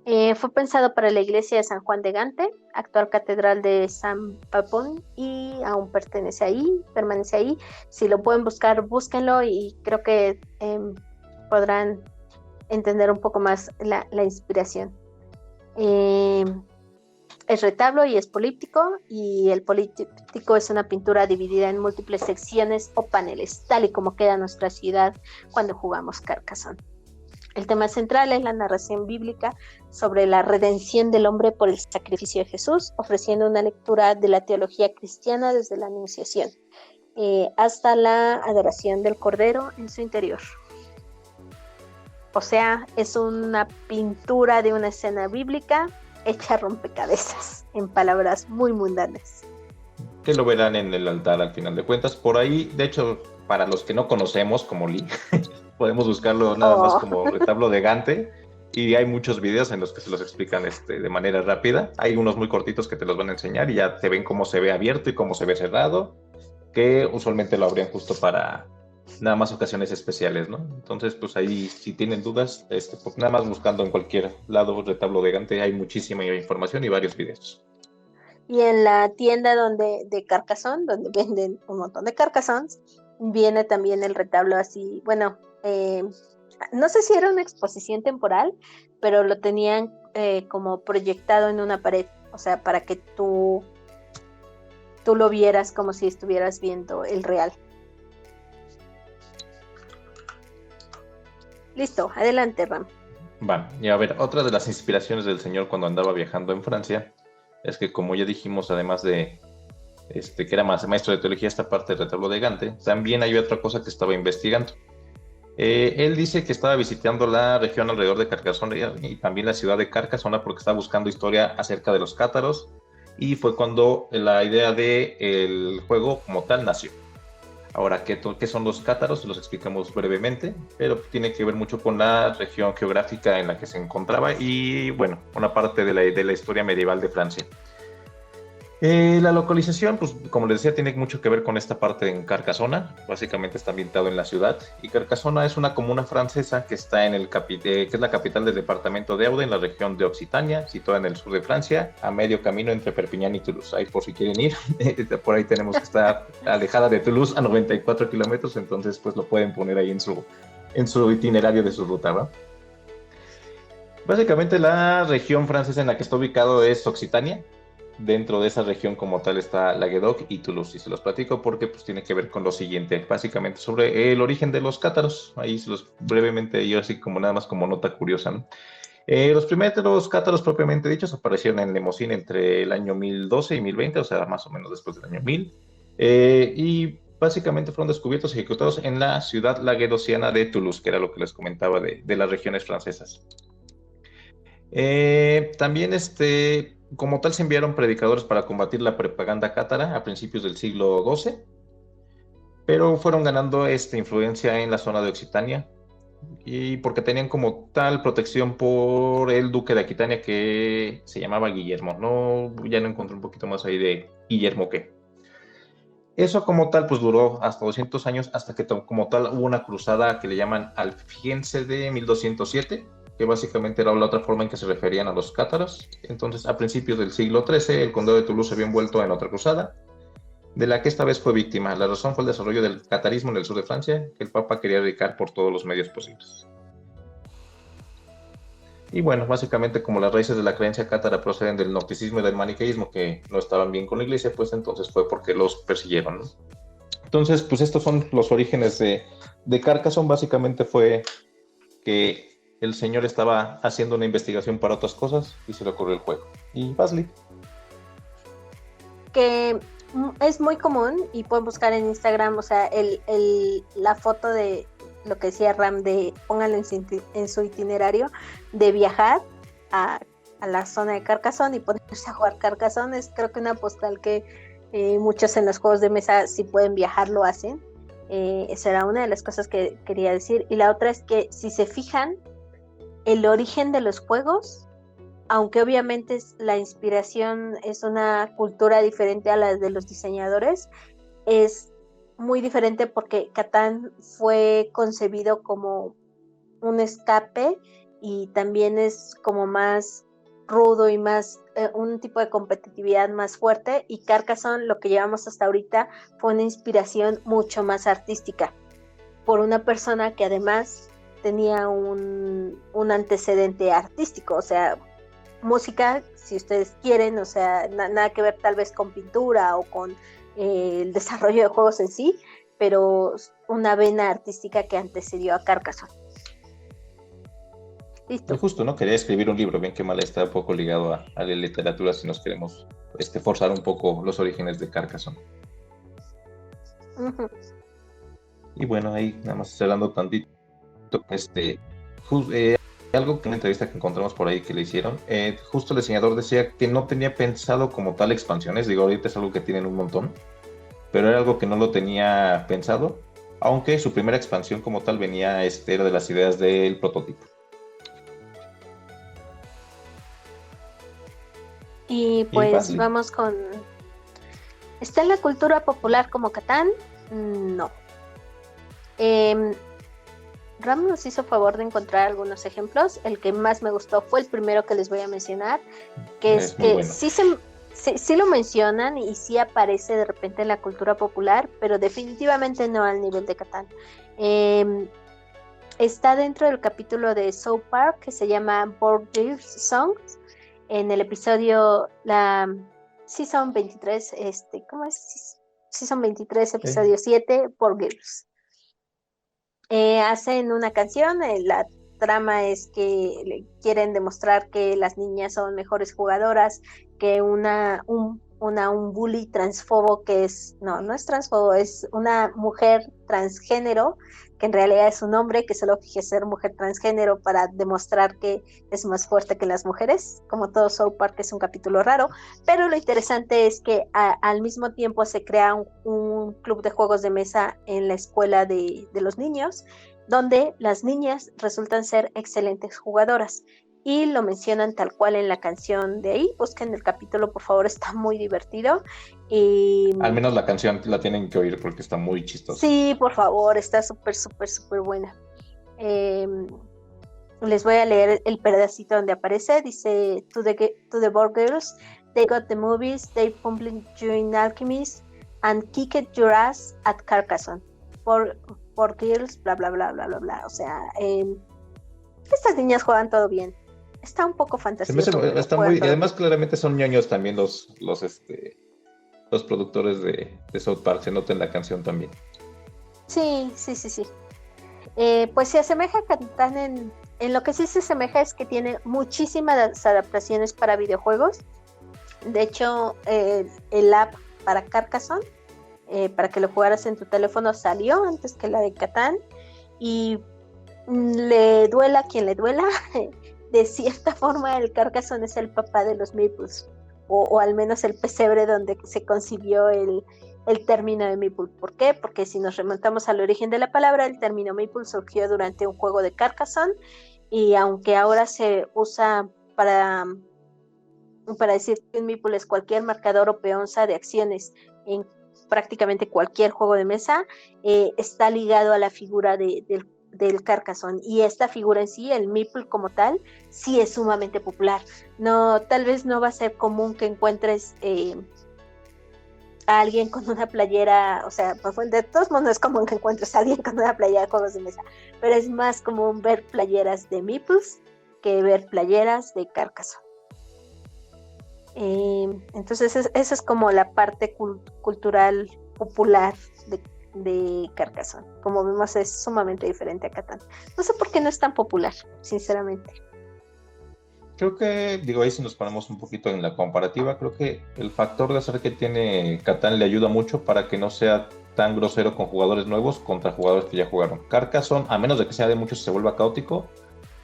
Fue pensado para la iglesia de San Juan de Gante, actual catedral de San Papón, y aún permanece ahí. Si lo pueden buscar, búsquenlo, y creo que podrán entender un poco más la inspiración. Es retablo y es políptico, y el políptico es una pintura dividida en múltiples secciones o paneles, tal y como queda nuestra ciudad cuando jugamos Carcassonne. El tema central es la narración bíblica sobre la redención del hombre por el sacrificio de Jesús, ofreciendo una lectura de la teología cristiana desde la Anunciación hasta la adoración del Cordero en su interior. O sea, es una pintura de una escena bíblica hecha rompecabezas, en palabras muy mundanas. Que lo verán en el altar al final de cuentas. Por ahí, de hecho, para los que no conocemos, como Lee, podemos buscarlo nada más como retablo de Gante, y hay muchos videos en los que se los explican de manera rápida. Hay unos muy cortitos que te los van a enseñar y ya te ven cómo se ve abierto y cómo se ve cerrado, que usualmente lo abrían justo para nada más ocasiones especiales, ¿no? Entonces, pues ahí, si tienen dudas, pues nada más buscando en cualquier lado retablo de Gante, hay muchísima información y varios videos. Y en la tienda de Carcassonne, donde venden un montón de Carcassones, viene también el retablo así, bueno, no sé si era una exposición temporal, pero lo tenían como proyectado en una pared, o sea, para que tú lo vieras como si estuvieras viendo el real. Listo, adelante, Ram. Va, y a ver, otra de las inspiraciones del señor cuando andaba viajando en Francia es que, como ya dijimos, además de que era más maestro de teología, esta parte del retablo de Gante, también hay otra cosa que estaba investigando. Él dice que estaba visitando la región alrededor de Carcassonne y también la ciudad de Carcassonne porque estaba buscando historia acerca de los cátaros, y fue cuando la idea del juego como tal nació. Ahora, ¿qué son los cátaros? Los explicamos brevemente, pero tiene que ver mucho con la región geográfica en la que se encontraba y, bueno, una parte de la historia medieval de Francia. La localización, pues como les decía, tiene mucho que ver con esta parte en Carcassonne. Básicamente está ambientado en la ciudad. Y Carcassonne es una comuna francesa que está que es la capital del departamento de Aude, en la región de Occitania, situada en el sur de Francia, a medio camino entre Perpiñán y Toulouse. Ahí por si quieren ir, por ahí tenemos que estar alejada de Toulouse a 94 kilómetros, entonces pues lo pueden poner ahí en su itinerario de su ruta, ¿va? Básicamente la región francesa en la que está ubicado es Occitania. Dentro de esa región como tal está Languedoc y Toulouse, y se los platico porque pues tiene que ver con lo siguiente, básicamente sobre el origen de los cátaros. Ahí se los brevemente, yo así como nada más como nota curiosa, ¿no? Los primeros cátaros propiamente dichos aparecieron en Lemosín entre el año 1012 y 1020, o sea, más o menos después del año 1000, y básicamente fueron descubiertos y ejecutados en la ciudad laguedociana de Toulouse, que era lo que les comentaba de las regiones francesas. También como tal se enviaron predicadores para combatir la propaganda cátara a principios del siglo XII, pero fueron ganando influencia en la zona de Occitania, y porque tenían como tal protección por el duque de Aquitania que se llamaba Guillermo. No, ya no encontré un poquito más ahí de Guillermo qué. Eso como tal pues duró hasta 200 años, hasta que como tal hubo una cruzada que le llaman Albigense de 1207, que básicamente era la otra forma en que se referían a los cátaros. Entonces, a principios del siglo XIII, el condado de Toulouse se había envuelto en otra cruzada, de la que esta vez fue víctima. La razón fue el desarrollo del catarismo en el sur de Francia, que el Papa quería erradicar por todos los medios posibles. Y bueno, básicamente como las raíces de la creencia cátara proceden del gnosticismo y del maniqueísmo, que no estaban bien con la iglesia, pues entonces fue porque los persiguieron, ¿no? Entonces, pues estos son los orígenes de Carcassonne. Básicamente fue que el señor estaba haciendo una investigación para otras cosas y se le ocurrió el juego. Y Basley. Que es muy común y pueden buscar en Instagram, o sea, la foto de lo que decía Ram, de pónganlo en su itinerario de viajar a la zona de Carcassonne y ponerse a jugar Carcassonne. Es creo que una postal que muchos en los juegos de mesa, si pueden viajar, lo hacen. Esa era una de las cosas que quería decir. Y la otra es que, si se fijan, el origen de los juegos, aunque obviamente la inspiración es una cultura diferente a la de los diseñadores, es muy diferente porque Catán fue concebido como un escape y también es como más rudo y más un tipo de competitividad más fuerte, y Carcassonne, lo que llevamos hasta ahorita, fue una inspiración mucho más artística por una persona que además tenía un antecedente artístico, o sea, música, si ustedes quieren, o sea, nada que ver tal vez con pintura o con el desarrollo de juegos en sí, pero una vena artística que antecedió a Carcassonne. Listo. Justo, ¿no? Quería escribir un libro, bien que mal está un poco ligado a la literatura, si nos queremos forzar un poco los orígenes de Carcassonne. Uh-huh. Y bueno, ahí nada más cerrando tantito, algo que en una entrevista que encontramos por ahí que le hicieron, justo el diseñador decía que no tenía pensado como tal expansiones. Digo, ahorita es algo que tienen un montón, pero era algo que no lo tenía pensado, aunque su primera expansión como tal venía, era de las ideas del prototipo. Y pues vamos con... ¿Está en la cultura popular como Catán? No. Ram nos hizo favor de encontrar algunos ejemplos. El que más me gustó fue el primero que les voy a mencionar, que es que bueno. sí lo mencionan y sí aparece de repente en la cultura popular, pero definitivamente no al nivel de Catán. Está dentro del capítulo de South Park que se llama Board Games Songs, en el episodio, la Season 23, ¿cómo es? Season 23, episodio 7, Board Games. Hacen una canción, la trama es que quieren demostrar que las niñas son mejores jugadoras, que un bully transfobo que no es transfobo, es una mujer transgénero, que en realidad es un hombre que solo finge ser mujer transgénero para demostrar que es más fuerte que las mujeres. Como todo South Park, es un capítulo raro, pero lo interesante es que al mismo tiempo se crea un club de juegos de mesa en la escuela de los niños, donde las niñas resultan ser excelentes jugadoras. Y lo mencionan tal cual en la canción de ahí. Busquen el capítulo, por favor, está muy divertido. Y Al menos la canción la tienen que oír porque está muy chistosa. sí, por favor, está súper, súper, súper buena. Les voy a leer el pedacito donde aparece. Dice, to the board girls, they got the movies, they pumped you in Alchemist, and kicked your ass at Carcassonne. Por girls, bla, bla, bla, bla, bla, bla. O sea, estas niñas juegan todo bien. Está un poco fantasioso. Está muy, y además claramente son ñoños también los productores de South Park, se nota en la canción también. Sí. Pues se asemeja a Catán en lo que sí se asemeja es que tiene muchísimas adaptaciones para videojuegos. De hecho, el app para Carcassonne, para que lo jugaras en tu teléfono, salió antes que la de Catán, y le duela a quien le duela, de cierta forma el Carcassonne es el papá de los meeples, o al menos el pesebre donde se concibió el término de meeple. ¿Por qué? Porque si nos remontamos al origen de la palabra, el término meeple surgió durante un juego de Carcassonne, y aunque ahora se usa para decir que un meeple es cualquier marcador o peonza de acciones en prácticamente cualquier juego de mesa, está ligado a la figura del Carcassonne, y esta figura en sí, el meeple como tal, sí es sumamente popular. No, tal vez no va a ser común que encuentres a alguien con una playera, o sea, de todos modos no es común que encuentres a alguien con una playera de juegos de mesa, pero es más común ver playeras de meeples que ver playeras de Carcassonne. Entonces esa es como la parte cultural popular de Carcassonne. Como vemos, es sumamente diferente a Catán. No sé por qué no es tan popular, sinceramente. Creo que, ahí si nos ponemos un poquito en la comparativa, creo que el factor de hacer que tiene Catán le ayuda mucho para que no sea tan grosero con jugadores nuevos contra jugadores que ya jugaron. Carcassonne, a menos de que sea de muchos y se vuelva caótico,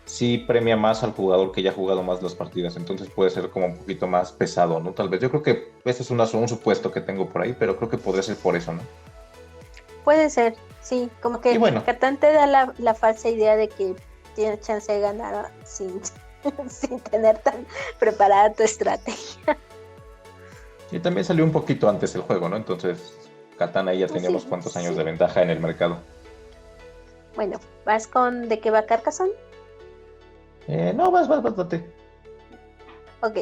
sí premia más al jugador que ya ha jugado más las partidas, entonces puede ser como un poquito más pesado, ¿no? Tal vez, yo creo que ese es un supuesto que tengo por ahí, pero creo que podría ser por eso, ¿no? Puede ser, sí, como que bueno, Catán te da la falsa idea de que tienes chance de ganar sin tener tan preparada tu estrategia. Y también salió un poquito antes el juego, ¿no? Entonces, Catán ahí ya tenía unos cuantos años de ventaja en el mercado. Bueno, ¿vas con de qué va Carcassonne? No, vas, date. Ok,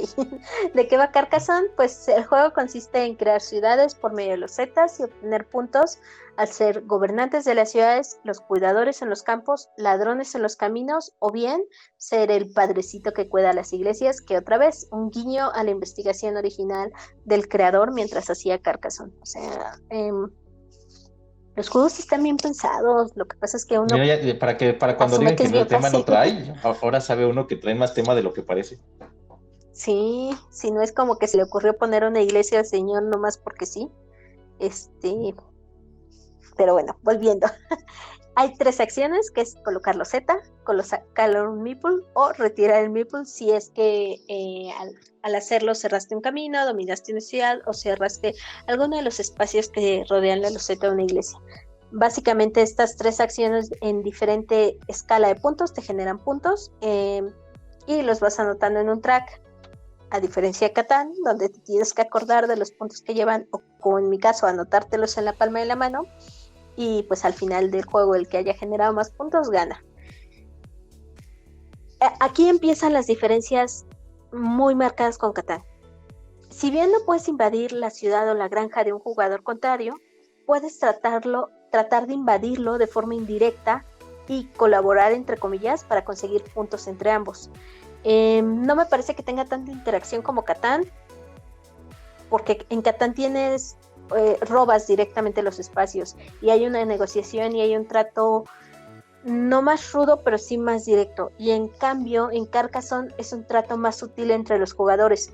¿de qué va Carcassonne? Pues el juego consiste en crear ciudades por medio de los zetas y obtener puntos al ser gobernantes de las ciudades, los cuidadores en los campos, ladrones en los caminos, o bien ser el padrecito que cuida las iglesias, que otra vez, un guiño a la investigación original del creador mientras hacía Carcassonne. O sea, los juegos están bien pensados, lo que pasa es que uno... Mira, ya, para cuando digan que no, el tema no trae, ahora sabe uno que trae más tema de lo que parece. Sí, si no es como que se le ocurrió poner una iglesia al Señor nomás porque sí. Pero bueno, volviendo. Hay 3 acciones, que es colocar los Z, colocar un meeple o retirar el meeple si es que al hacerlo cerraste un camino, dominaste una ciudad o cerraste alguno de los espacios que rodean la loseta de una iglesia. Básicamente estas 3 acciones en diferente escala de puntos te generan puntos y los vas anotando en un track. A diferencia de Catán, donde te tienes que acordar de los puntos que llevan, o como en mi caso, anotártelos en la palma de la mano, y pues al final del juego el que haya generado más puntos gana. Aquí empiezan las diferencias muy marcadas con Catán. Si bien no puedes invadir la ciudad o la granja de un jugador contrario, puedes tratar de invadirlo de forma indirecta y colaborar, entre comillas, para conseguir puntos entre ambos. No me parece que tenga tanta interacción como Catán, porque en Catán robas directamente los espacios y hay una negociación y hay un trato no más rudo, pero sí más directo. Y en cambio, en Carcassonne es un trato más sutil entre los jugadores.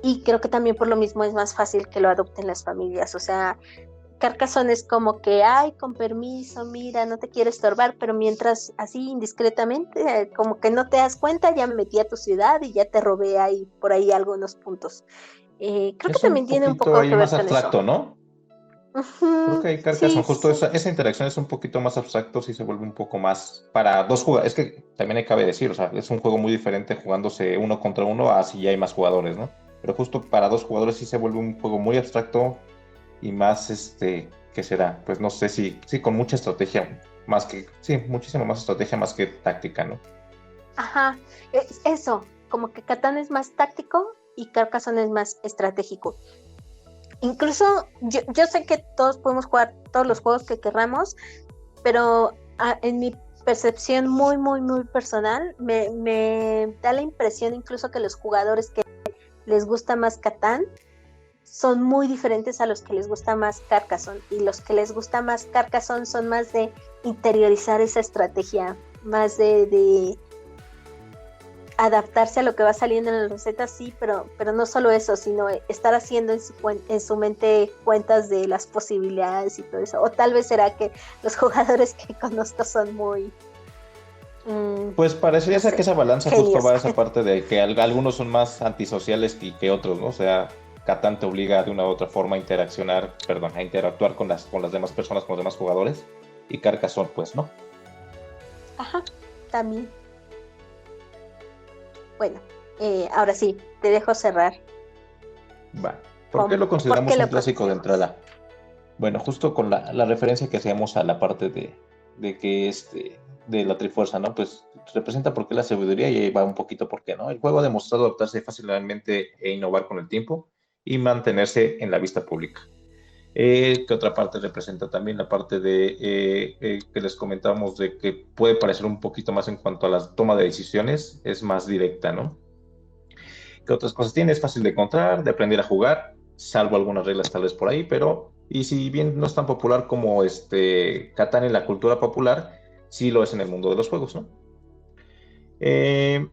Y creo que también por lo mismo es más fácil que lo adopten las familias. O sea, Carcassonne es como que, ay, con permiso, mira, no te quiero estorbar, pero mientras así indiscretamente, como que no te das cuenta, ya me metí a tu ciudad y ya te robé ahí por ahí algunos puntos. Creo que Es un también tiene un poquito poco ahí que ver más con eso. abstracto, ¿no? Creo Ujú, que hay sí, Carcassonne, justo sí. esa interacción es un poquito más abstracto, sí se vuelve un poco más para dos jugadores. Es que también hay cabe decir, o sea, es un juego muy diferente jugándose uno contra uno a si ya hay más jugadores, ¿no? Pero justo para dos jugadores sí se vuelve un juego muy abstracto y más, ¿qué será? Pues no sé si, sí, con mucha estrategia, más que, sí, muchísima más estrategia más que táctica, ¿no? Ajá, eso, como que Catán es más táctico y Carcassonne es más estratégico. Incluso yo sé que todos podemos jugar todos los juegos que querramos, pero en mi percepción muy, muy, muy personal, me da la impresión incluso que los jugadores que les gusta más Catán son muy diferentes a los que les gusta más Carcassonne, y los que les gusta más Carcassonne son más de interiorizar esa estrategia, más de adaptarse a lo que va saliendo en las recetas, sí, pero no solo eso, sino estar haciendo en su mente cuentas de las posibilidades y todo eso. O tal vez será que los jugadores que conozco son muy... Pues parecería no ser que sé, esa balanza justo genios. va a esa parte de que algunos son más antisociales que otros, ¿no? O sea, Catán te obliga de una u otra forma a interaccionar, perdón, a interactuar con las demás personas, con los demás jugadores, y Carcassonne, pues, ¿no? Ajá, también. Bueno, ahora sí, te dejo cerrar. Va. ¿Por qué lo ¿Por qué consideramos un lo clásico de consideramos? entrada? Bueno, justo con la referencia que hacíamos a la parte de que de la Trifuerza, ¿no? Pues representa por qué la sabiduría y ahí va un poquito por qué, ¿no? El juego ha demostrado adaptarse fácilmente e innovar con el tiempo y mantenerse en la vista pública. Que otra parte representa también la parte que les comentábamos de que puede parecer un poquito más en cuanto a la toma de decisiones, es más directa, ¿no? ¿Qué otras cosas tiene? Es fácil de encontrar, de aprender a jugar, salvo algunas reglas tal vez por ahí, pero, y si bien no es tan popular como Catán en la cultura popular, sí lo es en el mundo de los juegos, ¿no? Eh,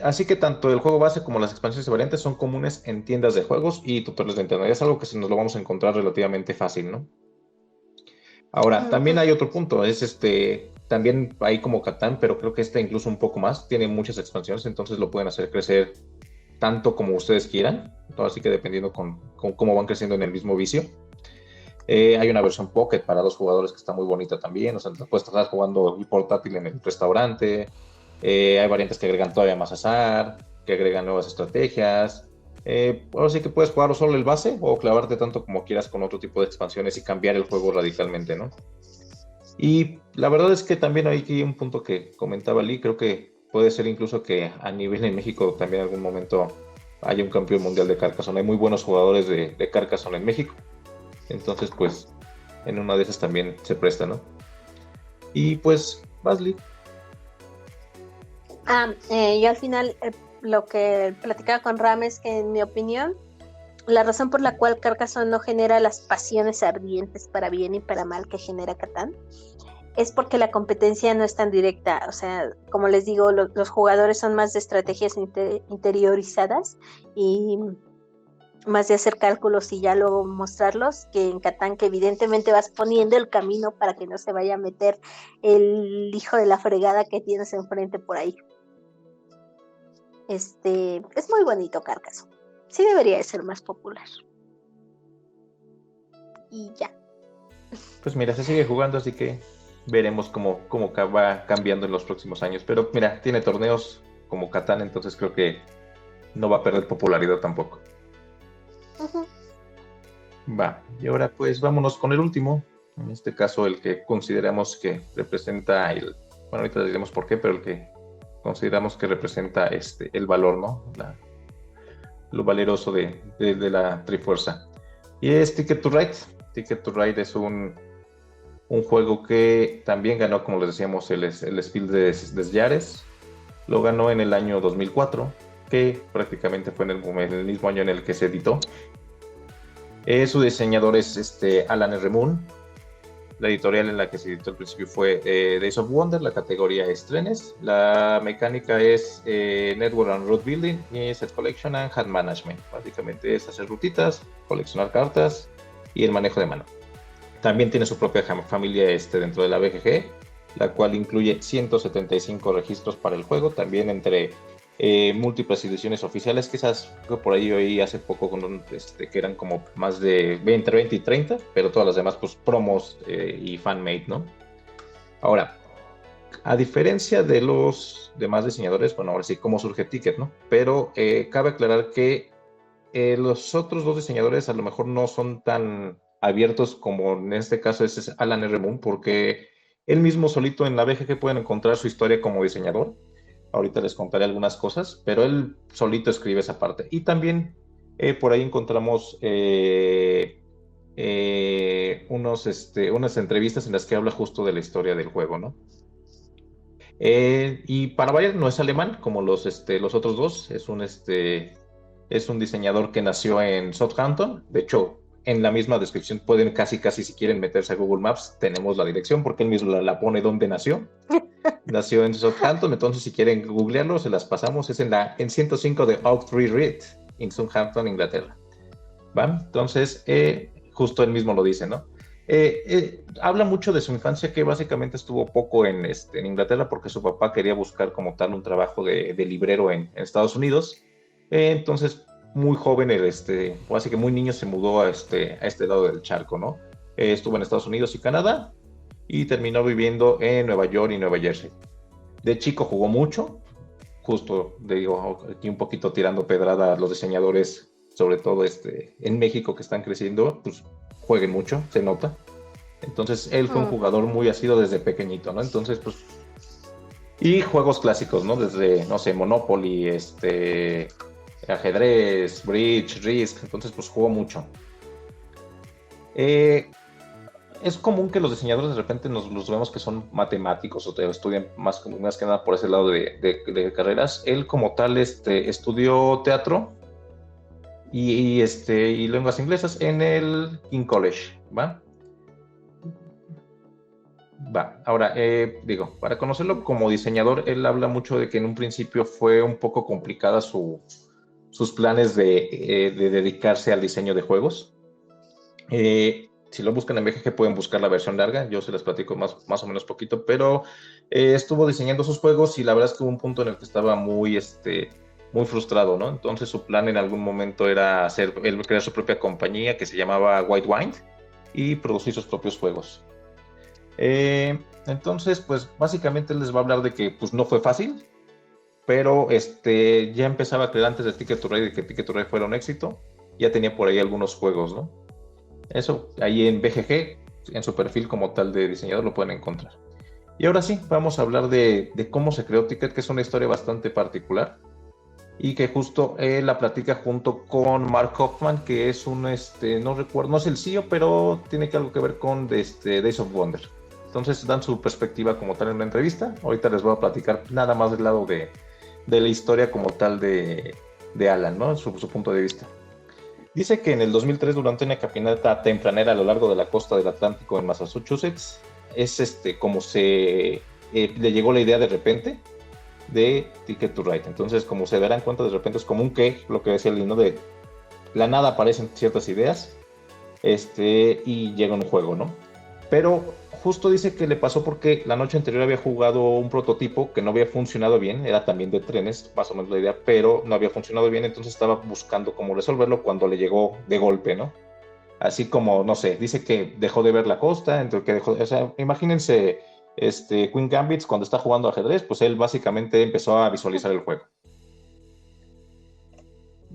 Así que tanto el juego base como las expansiones y variantes son comunes en tiendas de juegos y tutoriales de internet. Es algo que nos lo vamos a encontrar relativamente fácil, ¿no? Ahora, también Ujú. hay otro punto, es también hay como Catán, pero creo que incluso un poco más, tiene muchas expansiones, entonces lo pueden hacer crecer tanto como ustedes quieran, así que dependiendo con cómo van creciendo en el mismo vicio. Hay una versión Pocket para dos jugadores que está muy bonita también, o sea, puedes estar jugando portátil en el restaurante. Hay variantes que agregan todavía más azar, que agregan nuevas estrategias. Ahora sí que puedes jugar solo el base o clavarte tanto como quieras con otro tipo de expansiones y cambiar el juego radicalmente, ¿no? Y la verdad es que también hay aquí un punto que comentaba Lee, creo que puede ser incluso que a nivel en México también en algún momento haya un campeón mundial de Carcassonne. Hay muy buenos jugadores de Carcassonne en México, entonces pues en una de esas también se presta, ¿no? Y pues, vas Lee. Yo al final lo que platicaba con Ram es que en mi opinión la razón por la cual Carcassonne no genera las pasiones ardientes para bien y para mal que genera Catán es porque la competencia no es tan directa. O sea, como les digo, los jugadores son más de estrategias interiorizadas y más de hacer cálculos y ya luego mostrarlos, que en Catán, que evidentemente vas poniendo el camino para que no se vaya a meter el hijo de la fregada que tienes enfrente por ahí. Es muy bonito Carcassonne. Sí debería de ser más popular. Y ya. Pues mira, se sigue jugando, así que veremos cómo va cambiando en los próximos años. Pero mira, tiene torneos como Catán, entonces creo que no va a perder popularidad tampoco. Uh-huh. Va, y ahora pues vámonos con el último, en este caso el que consideramos que representa bueno, ahorita diremos por qué, pero el que consideramos que representa el valor, ¿no? Lo valeroso de la Trifuerza. Y es Ticket to Ride. Ticket to Ride es un juego que también ganó, como les decíamos, el Spiel des Jahres. Lo ganó en el año 2004, que prácticamente fue en el mismo año en el que se editó. Su diseñador es Alan R. Moon. La editorial en la que se editó al principio fue Days of Wonder, la categoría es trenes, la mecánica es Network and Route Building y Set Collection and Hand Management. Básicamente es hacer rutitas, coleccionar cartas y el manejo de mano. También tiene su propia familia dentro de la BGG, la cual incluye 175 registros para el juego, también entre múltiples ediciones oficiales, que esas que por ahí oí hace poco que eran como más de 20 y 30, pero todas las demás pues promos y fan-made, ¿no? Ahora, a diferencia de los demás diseñadores, bueno, ahora sí, cómo surge Ticket, ¿no? Pero cabe aclarar que los otros dos diseñadores a lo mejor no son tan abiertos como en este caso es Alan R. Moon, porque él mismo solito en la BGG pueden encontrar su historia como diseñador. Ahorita les contaré algunas cosas, pero él solito escribe esa parte. Y también por ahí encontramos unas entrevistas en las que habla justo de la historia del juego, ¿no? Y para variar, no es alemán como los otros dos, es un diseñador que nació en Southampton. De hecho, en la misma descripción pueden casi si quieren meterse a Google Maps, tenemos la dirección porque él mismo la pone donde nació. Nació en Southampton, entonces si quieren googlearlo, se las pasamos. Es en 105 de Oak Tree Road, en Southampton, Inglaterra. ¿Va? Entonces, justo él mismo lo dice, ¿no? Habla mucho de su infancia, que básicamente estuvo poco en Inglaterra porque su papá quería buscar como tal un trabajo de librero en Estados Unidos. Entonces, muy joven, o así que muy niño, se mudó a este lado del charco, ¿no? Estuvo en Estados Unidos y Canadá y terminó viviendo en Nueva York y Nueva Jersey. De chico jugó mucho, justo, digo, aquí un poquito tirando pedrada a los diseñadores, sobre todo en México que están creciendo, pues jueguen mucho, se nota. Entonces, él fue un jugador muy asiduo desde pequeñito, ¿no? Entonces, pues, y juegos clásicos, ¿no? Desde, no sé, Monopoly, ajedrez, bridge, Risk, entonces pues jugó mucho. Es común que los diseñadores de repente los vemos que son matemáticos o estudian más que nada por ese lado de carreras. Él como tal estudió teatro y lenguas inglesas en el King College, ¿va? Ahora, para conocerlo como diseñador, él habla mucho de que en un principio fue un poco complicada sus planes de dedicarse al diseño de juegos. Si lo buscan en BGG pueden buscar la versión larga, yo se las platico más o menos poquito, pero estuvo diseñando sus juegos y la verdad es que hubo un punto en el que estaba muy frustrado, ¿no? Entonces su plan en algún momento era crear su propia compañía que se llamaba White Wind y producir sus propios juegos. Entonces, pues básicamente les va a hablar de que pues no fue fácil, pero ya empezaba a creer antes de Ticket to Ride, de que Ticket to Ride fuera un éxito, ya tenía por ahí algunos juegos, ¿no? Eso, ahí en BGG, en su perfil como tal de diseñador lo pueden encontrar. Y ahora sí, vamos a hablar de cómo se creó Ticket, que es una historia bastante particular, y que justo la platica junto con Mark Hoffman, que es no recuerdo, no es el CEO, pero tiene algo que ver con Days of Wonder. Entonces dan su perspectiva como tal en una entrevista. Ahorita les voy a platicar nada más del lado de la historia como tal de Alan, ¿no? Su punto de vista. Dice que en el 2003, durante una caminata tempranera a lo largo de la costa del Atlántico en Massachusetts, es como le llegó la idea de repente de Ticket to Ride. Entonces, como se darán cuenta, de repente es común que, lo que decía el ¿no? De la nada aparecen ciertas ideas y llega un juego, ¿no? Pero justo dice que le pasó porque la noche anterior había jugado un prototipo que no había funcionado bien, era también de trenes, más o menos la idea, pero no había funcionado bien, entonces estaba buscando cómo resolverlo cuando le llegó de golpe, ¿no? Así como, no sé, dice que dejó de ver la costa, entre que dejó, o sea, imagínense Queen Gambit cuando está jugando ajedrez, pues él básicamente empezó a visualizar el juego.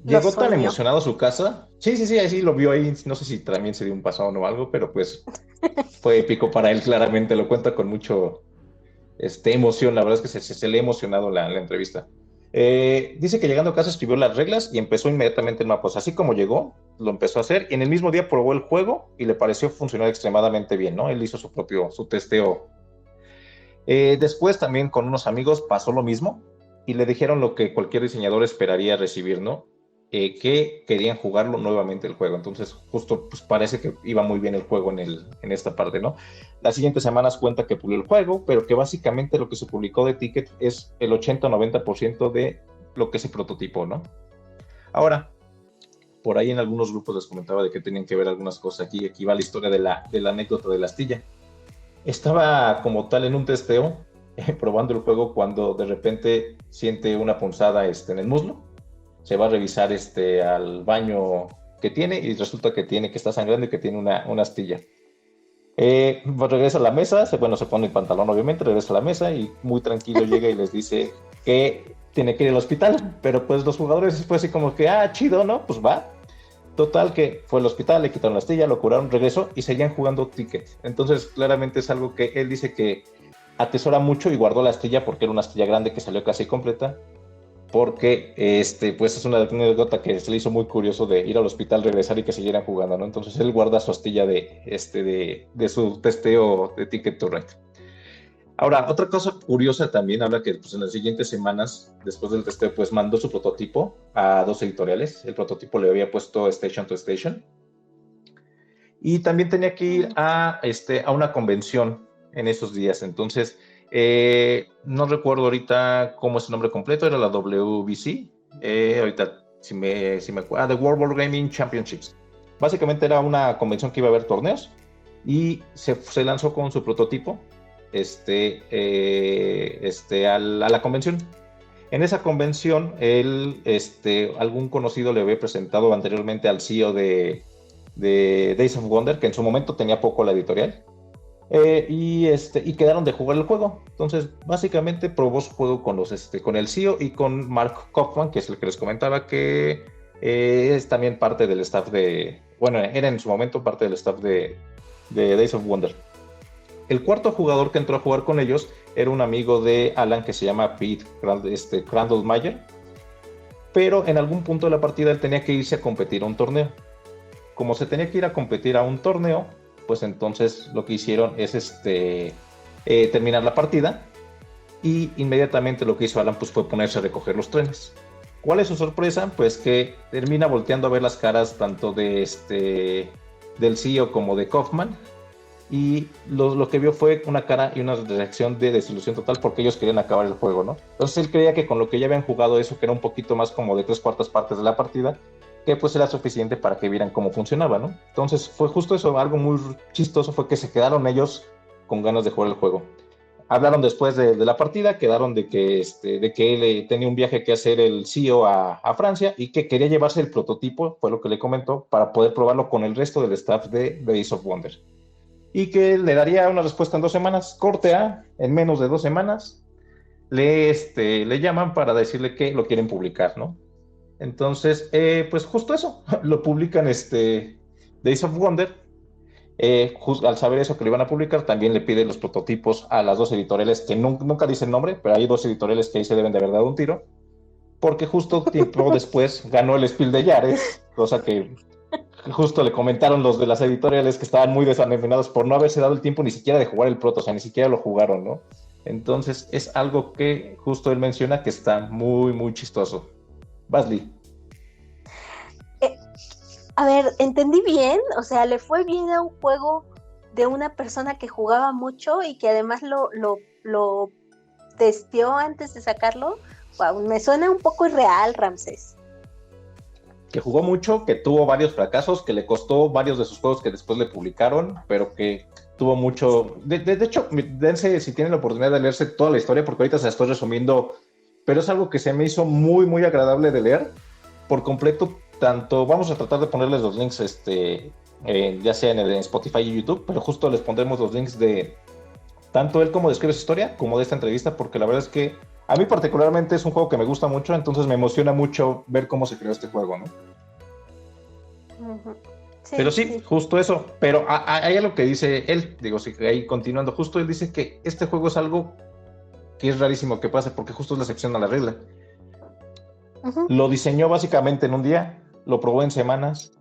Llegó tan emocionado a su casa. Sí, ahí lo vio ahí. No sé si también se dio un pasón o algo, pero pues fue épico para él, claramente. Lo cuenta con mucho emoción. La verdad es que se le ha emocionado la entrevista. Dice que llegando a casa escribió las reglas y empezó inmediatamente el mapa. Pues así como llegó, lo empezó a hacer y en el mismo día probó el juego y le pareció funcionar extremadamente bien, ¿no? Él hizo su testeo. Después también con unos amigos pasó lo mismo y le dijeron lo que cualquier diseñador esperaría recibir, ¿no? que querían jugarlo nuevamente el juego. Entonces, justo pues parece que iba muy bien el juego en esta parte, ¿no? Las siguientes semanas cuenta que pulió el juego, pero que básicamente lo que se publicó de Ticket es el 80-90% de lo que se prototipó, ¿no? Ahora, por ahí en algunos grupos les comentaba de que tenían que ver algunas cosas aquí. Aquí va la historia de la anécdota de la astilla. Estaba como tal en un testeo, probando el juego, cuando de repente siente una punzada en el muslo. Se va a revisar al baño que tiene y resulta que está sangrando y que tiene una astilla. Regresa a la mesa, se pone el pantalón obviamente, regresa a la mesa y muy tranquilo llega y les dice que tiene que ir al hospital, pero pues los jugadores después así como que, chido, ¿no? Pues va. Total que fue al hospital, le quitaron la astilla, lo curaron, regresó y seguían jugando Ticket. Entonces claramente es algo que él dice que atesora mucho y guardó la astilla porque era una astilla grande que salió casi completa, porque pues es una anécdota que se le hizo muy curioso de ir al hospital, regresar y que siguieran jugando, ¿no? Entonces él guarda su astilla de su testeo de Ticket to Ride. Ahora, otra cosa curiosa también, habla que pues, en las siguientes semanas, después del testeo, pues mandó su prototipo a 2 editoriales. El prototipo le había puesto Station to Station. Y también tenía que ir a una convención en esos días. Entonces, no recuerdo ahorita cómo es el nombre completo, era la WBC. Ahorita, si me acuerdo, The World Gaming Championships. Básicamente era una convención que iba a haber torneos y se lanzó con su prototipo a la convención. En esa convención, algún conocido le había presentado anteriormente al CEO de Days of Wonder, que en su momento tenía poco la editorial, y quedaron de jugar el juego. Entonces, básicamente probó su juego con el CEO y con Mark Kaufman, que es el que les comentaba, que es también parte del staff era en su momento parte del staff de Days of Wonder. El cuarto jugador que entró a jugar con ellos era un amigo de Alan que se llama Pete Crandall-Mayer, pero en algún punto de la partida él tenía que irse a competir a un torneo. Como se tenía que ir a competir a un torneo, pues entonces lo que hicieron es terminar la partida, y inmediatamente lo que hizo Alan pues fue ponerse a recoger los trenes. ¿Cuál es su sorpresa? Pues que termina volteando a ver las caras tanto del CEO como de Kaufman, y lo que vio fue una cara y una reacción de desilusión total porque ellos querían acabar el juego, ¿no? Entonces él creía que con lo que ya habían jugado eso, que era un poquito más como de 3/4 partes de la partida, que pues era suficiente para que vieran cómo funcionaba, ¿no? Entonces fue justo eso, algo muy chistoso fue que se quedaron ellos con ganas de jugar el juego. Hablaron después de la partida, quedaron de que él tenía un viaje que hacer el CEO a Francia y que quería llevarse el prototipo, fue lo que le comentó, para poder probarlo con el resto del staff de Days of Wonder. Y que le daría una respuesta en 2 semanas. Corte A, en menos de 2 semanas, le llaman para decirle que lo quieren publicar, ¿no? Entonces, pues justo eso, lo publican Days of Wonder. Al saber eso que lo iban a publicar, también le piden los prototipos a las 2 editoriales, que nunca dicen nombre, pero hay 2 editoriales que ahí se deben de haber dado un tiro, porque justo tiempo después ganó el Spiel de Jahres, cosa que justo le comentaron los de las editoriales que estaban muy desanimados por no haberse dado el tiempo ni siquiera de jugar el proto, o sea, ni siquiera lo jugaron, ¿no? Entonces es algo que justo él menciona que está muy, muy chistoso. Basley. A ver, ¿entendí bien? O sea, ¿le fue bien a un juego de una persona que jugaba mucho y que además lo testeó antes de sacarlo? Wow, me suena un poco irreal, Ramsés. Que jugó mucho, que tuvo varios fracasos, que le costó varios de sus juegos que después le publicaron, pero que tuvo mucho... De hecho, dense, si tienen la oportunidad de leerse toda la historia, porque ahorita se la estoy resumiendo, pero es algo que se me hizo muy, muy agradable de leer por completo. Tanto, vamos a tratar de ponerles los links, ya sea en Spotify y YouTube, pero justo les pondremos los links de tanto él como describe su historia, como de esta entrevista, porque la verdad es que a mí particularmente es un juego que me gusta mucho, entonces me emociona mucho ver cómo se creó este juego, ¿no? Uh-huh. Sí, pero sí, justo eso. Pero hay algo que dice él, digo, sí, ahí continuando, justo él dice que este juego es algo que es rarísimo que pase, porque justo es la excepción a la regla. Uh-huh. Lo diseñó básicamente en un día, lo probó en semanas,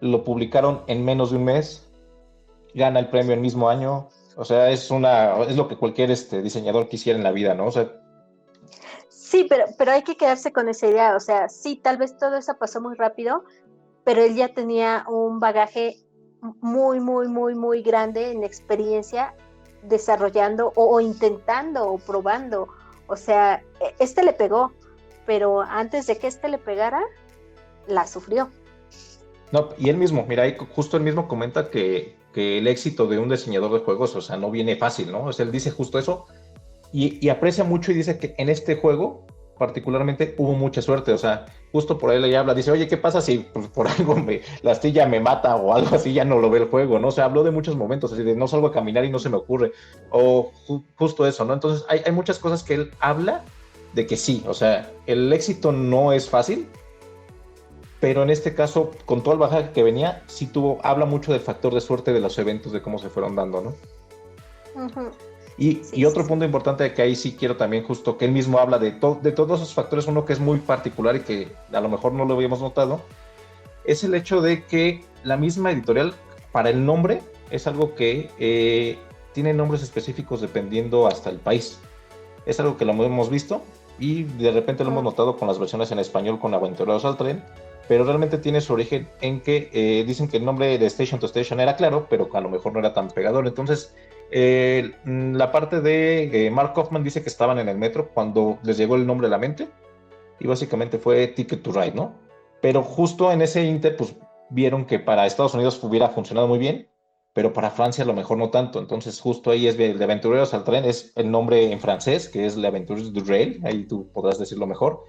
lo publicaron en menos de un mes, gana el premio el mismo año. O sea, es lo que cualquier diseñador quisiera en la vida, ¿no? O sea, Sí, pero hay que quedarse con esa idea, o sea, sí, tal vez todo eso pasó muy rápido, pero él ya tenía un bagaje muy, muy, muy, muy grande en experiencia desarrollando o intentando o probando. O sea, este le pegó, pero antes de que este le pegara, la sufrió. No, y él mismo, mira, ahí justo él mismo comenta que el éxito de un diseñador de juegos, o sea, no viene fácil, ¿no? O sea, él dice justo eso y aprecia mucho y dice que en este juego particularmente hubo mucha suerte, o sea, justo por ahí le habla, dice, oye, ¿qué pasa si pues, por algo la astilla me mata o algo así, ya no lo ve el juego, ¿no? O sea, habló de muchos momentos, así de no salgo a caminar y no se me ocurre, o justo eso, ¿no? Entonces hay muchas cosas que él habla de que sí, o sea, el éxito no es fácil, pero en este caso, con todo el bagaje que venía, sí habla mucho del factor de suerte de los eventos, de cómo se fueron dando, ¿no? Uh-huh. Y otro punto importante que ahí sí quiero también justo que él mismo habla de todos esos factores, uno que es muy particular y que a lo mejor no lo habíamos notado, es el hecho de que la misma editorial, para el nombre, es algo que tiene nombres específicos dependiendo hasta el país. Es algo que lo hemos visto y de repente lo hemos notado con las versiones en español con Aventureros al Tren, pero realmente tiene su origen en que dicen que el nombre de Station to Station era claro, pero a lo mejor no era tan pegador. Entonces, la parte de Mark Hoffman dice que estaban en el metro cuando les llegó el nombre a la mente y básicamente fue Ticket to Ride, ¿no? Pero justo en ese inter, pues vieron que para Estados Unidos hubiera funcionado muy bien, pero para Francia a lo mejor no tanto. Entonces justo ahí es de Aventureros al Tren, es el nombre en francés, que es Le Aventureux du Rail, ahí tú podrás decirlo mejor.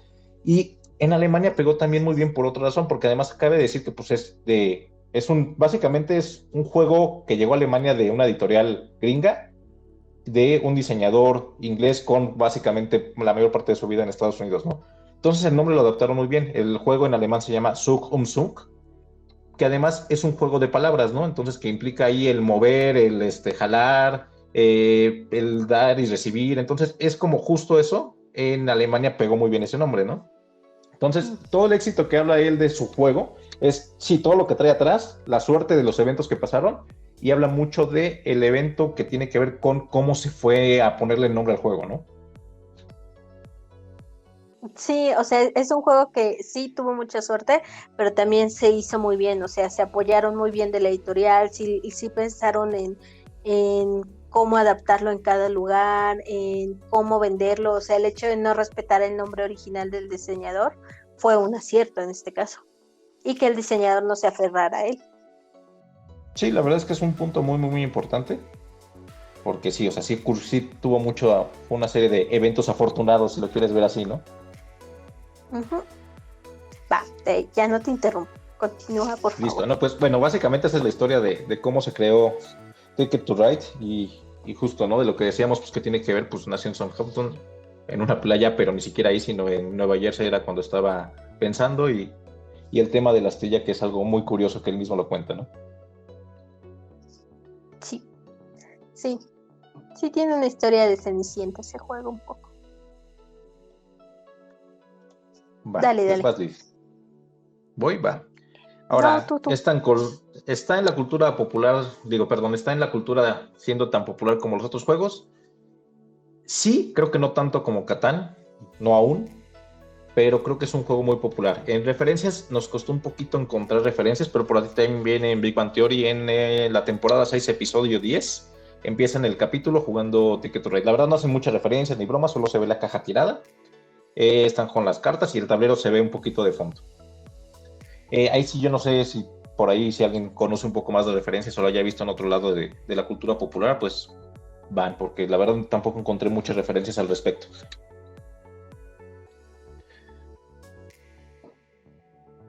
Y en Alemania pegó también muy bien por otra razón, porque además cabe decir que pues básicamente es un juego que llegó a Alemania de una editorial gringa, de un diseñador inglés con básicamente la mayor parte de su vida en Estados Unidos, ¿no? Entonces el nombre lo adaptaron muy bien. El juego en alemán se llama Zug Zug, que además es un juego de palabras, ¿no? Entonces que implica ahí el mover, el jalar, el dar y recibir. Entonces es como justo eso. En Alemania pegó muy bien ese nombre, ¿no? Entonces, todo el éxito que habla él de su juego es, sí, todo lo que trae atrás, la suerte de los eventos que pasaron, y habla mucho del evento que tiene que ver con cómo se fue a ponerle el nombre al juego, ¿no? Sí, o sea, es un juego que sí tuvo mucha suerte, pero también se hizo muy bien, o sea, se apoyaron muy bien de la editorial, sí, y sí pensaron en cómo adaptarlo en cada lugar, en cómo venderlo, o sea, el hecho de no respetar el nombre original del diseñador fue un acierto en este caso, y que el diseñador no se aferrara a él. Sí, la verdad es que es un punto muy, muy, muy importante, porque sí, o sea, sí tuvo una serie de eventos afortunados, si lo quieres ver así, ¿no? Uh-huh. Va, ya no te interrumpo, continúa por favor. Listo, no, pues bueno, básicamente esa es la historia de cómo se creó Ticket to Ride y justo, ¿no? De lo que decíamos, pues que tiene que ver, pues nació en Southampton, en una playa, pero ni siquiera ahí, sino en Nueva Jersey era cuando estaba pensando y el tema de la astilla, que es algo muy curioso que él mismo lo cuenta, ¿no? Sí, sí, sí tiene una historia de Cenicienta ese juego un poco. Va, dale, pues dale. vas, voy, va. Ahora, No, tú. está en la cultura popular, está en la cultura siendo tan popular como los otros juegos. Sí, creo que no tanto como Catán, no aún, pero creo que es un juego muy popular. En referencias nos costó un poquito encontrar referencias, pero por ahí también viene en Big Bang Theory en la temporada 6, episodio 10. Empieza en el capítulo jugando Ticket to Ride. La verdad no hacen muchas referencias ni bromas, solo se ve la caja tirada. Están con las cartas y el tablero se ve un poquito de fondo. Ahí sí yo no sé si por ahí si alguien conoce un poco más de referencias o lo haya visto en otro lado de la cultura popular, pues van, porque la verdad tampoco encontré muchas referencias al respecto.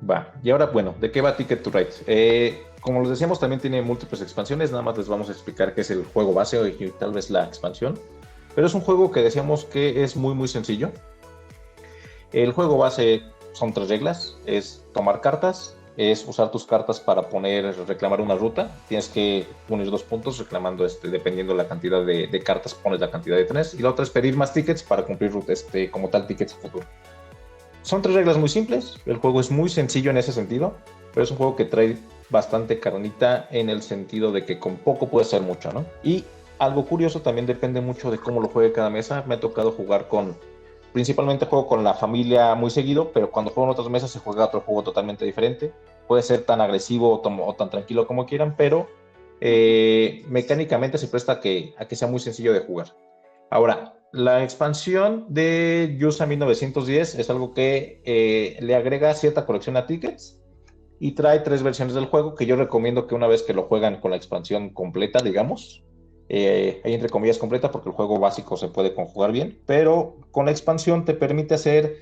Va, y ahora, bueno, ¿de qué va Ticket to Ride? Como les decíamos, también tiene múltiples expansiones, nada más les vamos a explicar qué es el juego base y tal vez la expansión, pero es un juego que decíamos que es muy, muy sencillo. El juego base son 3 reglas, es tomar cartas, es usar tus cartas para reclamar una ruta, tienes que unir 2 puntos reclamando, dependiendo la cantidad de cartas, pones la cantidad de 3, y la otra es pedir más tickets para cumplir como tal tickets a futuro. Son 3 reglas muy simples, el juego es muy sencillo en ese sentido, pero es un juego que trae bastante carnita en el sentido de que con poco puede ser mucho, ¿no? Y algo curioso, también depende mucho de cómo lo juegue cada mesa. Me ha tocado jugar con principalmente juego con la familia muy seguido, pero cuando juego en otras mesas se juega otro juego totalmente diferente. Puede ser tan agresivo o tan tranquilo como quieran, pero mecánicamente se presta a que sea muy sencillo de jugar. Ahora, la expansión de USA 1910 es algo que le agrega cierta colección a tickets y trae 3 versiones del juego que yo recomiendo que una vez que lo juegan con la expansión completa, digamos, hay entre comillas completa porque el juego básico se puede conjugar bien, pero con la expansión te permite hacer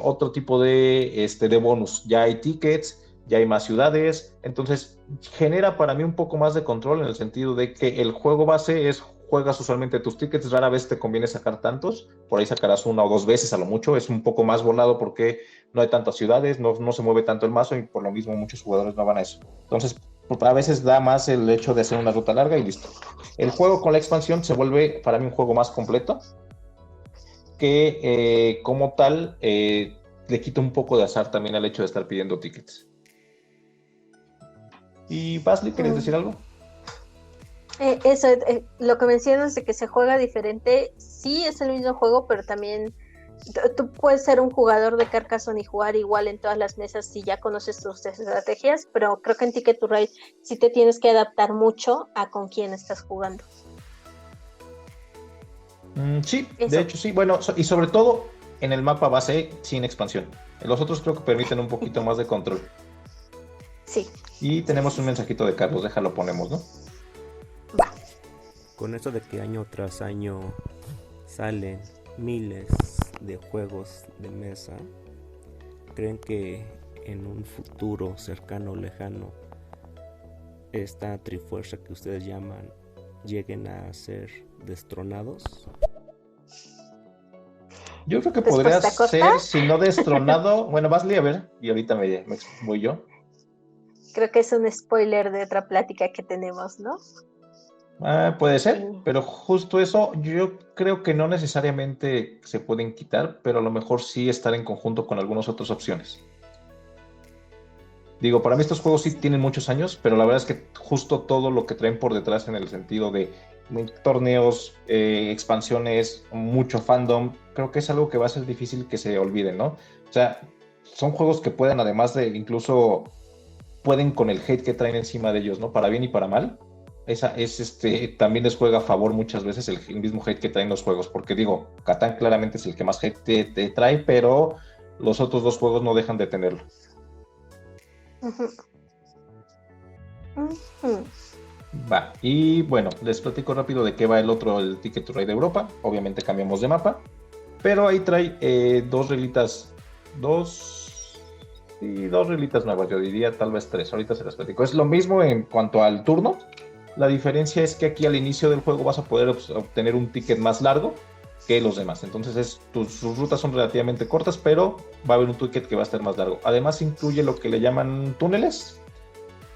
otro tipo de bonus. Ya hay tickets, ya hay más ciudades, entonces genera para mí un poco más de control en el sentido de que el juego base juegas usualmente tus tickets, rara vez te conviene sacar tantos, por ahí sacarás 1 o 2 veces a lo mucho, es un poco más volado porque no hay tantas ciudades, no se mueve tanto el mazo y por lo mismo muchos jugadores no van a eso. Entonces, a veces da más el hecho de hacer una ruta larga y listo. El juego con la expansión se vuelve para mí un juego más completo que como tal le quita un poco de azar también al hecho de estar pidiendo tickets. ¿Y Basley, querías decir algo? Eso, lo que mencionas de que se juega diferente, sí es el mismo juego, pero también tú puedes ser un jugador de Carcassonne y jugar igual en todas las mesas si ya conoces tus estrategias, pero creo que en Ticket to Ride sí te tienes que adaptar mucho a con quién estás jugando. Sí, eso. De hecho sí, bueno, y sobre todo en el mapa base sin expansión. Los otros creo que permiten un poquito más de control. Sí. Y tenemos un mensajito de Carlos, déjalo ponemos, ¿no? Va. Con esto de que año tras año salen miles de juegos de mesa, ¿creen que en un futuro cercano o lejano esta trifuerza que ustedes llaman lleguen a ser destronados? Yo creo que podría ser, si no destronado, bueno, Basley, a ver, y ahorita me voy yo. Creo que es un spoiler de otra plática que tenemos, ¿no? Puede ser, pero justo eso yo creo que no necesariamente se pueden quitar, pero a lo mejor sí estar en conjunto con algunas otras opciones. Digo, para mí estos juegos sí tienen muchos años, pero la verdad es que justo todo lo que traen por detrás en el sentido de torneos, expansiones, mucho fandom, creo que es algo que va a ser difícil que se olviden, ¿no? O sea, son juegos que pueden, además de incluso, pueden con el hate que traen encima de ellos, ¿no? Para bien y para mal. También les juega a favor muchas veces el mismo hate que traen los juegos, porque digo, Catán claramente es el que más hate te trae, pero los otros dos juegos no dejan de tenerlo. Va, y bueno, les platico rápido de qué va el Ticket to Ride de Europa. Obviamente cambiamos de mapa, pero ahí trae dos reglitas nuevas, yo diría tal vez 3, ahorita se las platico. Es lo mismo en cuanto al turno. La diferencia es que aquí al inicio del juego vas a poder obtener un ticket más largo que los demás. Entonces sus rutas son relativamente cortas, pero va a haber un ticket que va a estar más largo. Además incluye lo que le llaman túneles.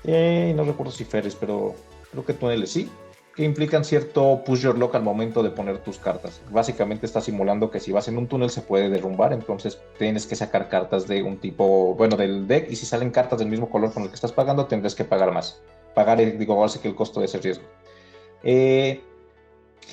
No recuerdo si ferries, pero creo que túneles sí, que implican cierto push your luck al momento de poner tus cartas. Básicamente está simulando que si vas en un túnel se puede derrumbar, entonces tienes que sacar cartas de un tipo, bueno, del deck, y si salen cartas del mismo color con el que estás pagando, tendrás que pagar más. Ahora sí que el costo de ese riesgo. ¿Qué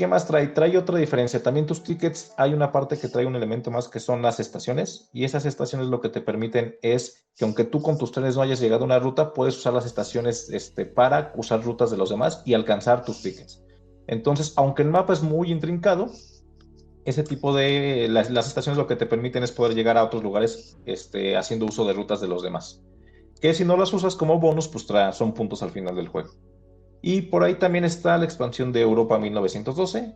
más trae? Trae otra diferencia. También tus tickets, hay una parte que trae un elemento más que son las estaciones, y esas estaciones lo que te permiten es que aunque tú con tus trenes no hayas llegado a una ruta, puedes usar las estaciones para usar rutas de los demás y alcanzar tus tickets. Entonces, aunque el mapa es muy intrincado, ese tipo de las estaciones lo que te permiten es poder llegar a otros lugares haciendo uso de rutas de los demás, que si no las usas como bonus, pues son puntos al final del juego. Y por ahí también está la expansión de Europa 1912,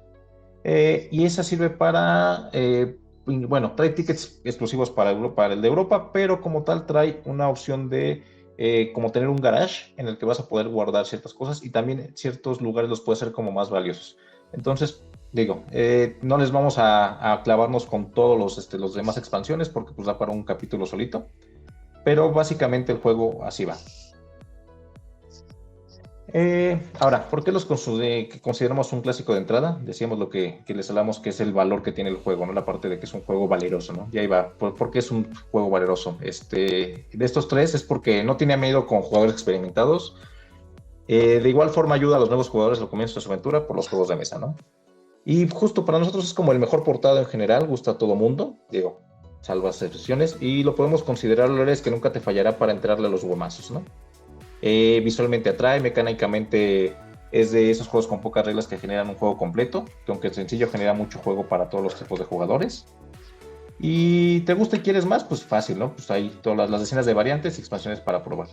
y esa sirve para, trae tickets exclusivos para el de Europa, pero como tal trae una opción de como tener un garage en el que vas a poder guardar ciertas cosas, y también ciertos lugares los puede hacer como más valiosos. Entonces, digo, no les vamos a clavarnos con todos los demás expansiones porque pues da para un capítulo solito, pero básicamente el juego así va. Ahora, ¿por qué los consideramos un clásico de entrada? Decíamos lo que les hablamos, que es el valor que tiene el juego, ¿no? La parte de que es un juego valeroso, ¿no? Y ahí va. ¿Por qué es un juego valeroso? De estos tres es porque no tiene miedo con jugadores experimentados. De igual forma ayuda a los nuevos jugadores al comienzo de su aventura por los juegos de mesa, ¿no? Y justo para nosotros es como el mejor portado en general, gusta a todo mundo, digo, salvo excepciones, y lo podemos considerar, la verdad es que nunca te fallará para entrarle a los guamazos, ¿no? Visualmente atrae, mecánicamente es de esos juegos con pocas reglas que generan un juego completo, que aunque es sencillo genera mucho juego para todos los tipos de jugadores. Y te gusta y quieres más, pues fácil, ¿no? Pues hay todas las decenas de variantes y expansiones para probar.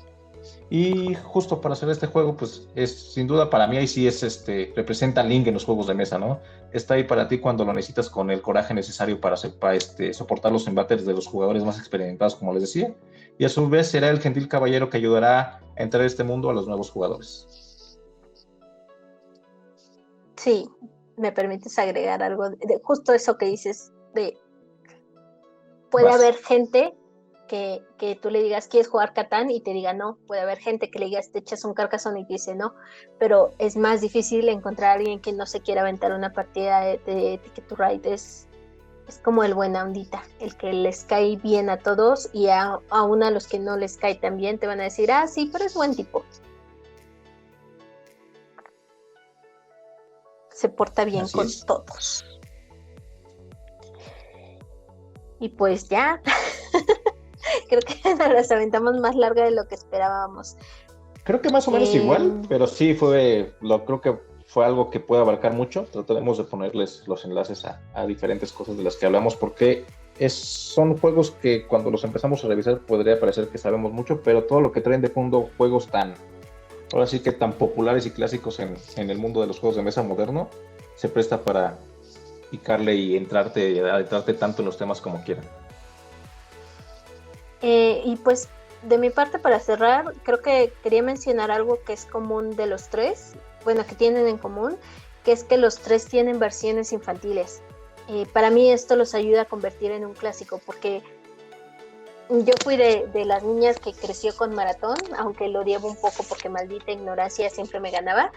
Y justo para hacer este juego, pues es sin duda para mí ahí sí es representa Link en los juegos de mesa, ¿no? Está ahí para ti cuando lo necesitas con el coraje necesario para soportar los embates de los jugadores más experimentados, como les decía. Y a su vez será el gentil caballero que ayudará a entrar a este mundo a los nuevos jugadores. Sí, me permites agregar algo de justo eso que dices de puede haber gente que tú le digas, ¿quieres jugar Catán? Y te diga no. Puede haber gente que le digas, te echas un Carcassonne y te dice no. Pero es más difícil encontrar a alguien que no se quiera aventar una partida de Ticket to Ride. Es como el buena ondita, el que les cae bien a todos y aún a los que no les cae tan bien te van a decir, sí, pero es buen tipo. Se porta bien con todos. Y pues ya, creo que nos las aventamos más larga de lo que esperábamos. Creo que más o menos igual, pero sí creo que fue algo que puede abarcar mucho. Trataremos de ponerles los enlaces a diferentes cosas de las que hablamos, porque son juegos que cuando los empezamos a revisar podría parecer que sabemos mucho, pero todo lo que traen de fondo, juegos ahora sí que tan populares y clásicos en el mundo de los juegos de mesa moderno, se presta para picarle y adentrarte tanto en los temas como quieran. Y pues de mi parte, para cerrar, creo que quería mencionar algo que es común de los tres, bueno, que tienen en común, que es que los tres tienen versiones infantiles. Para mí esto los ayuda a convertir en un clásico, porque yo fui de las niñas que creció con Maratón, aunque lo odiaba un poco porque maldita ignorancia siempre me ganaba,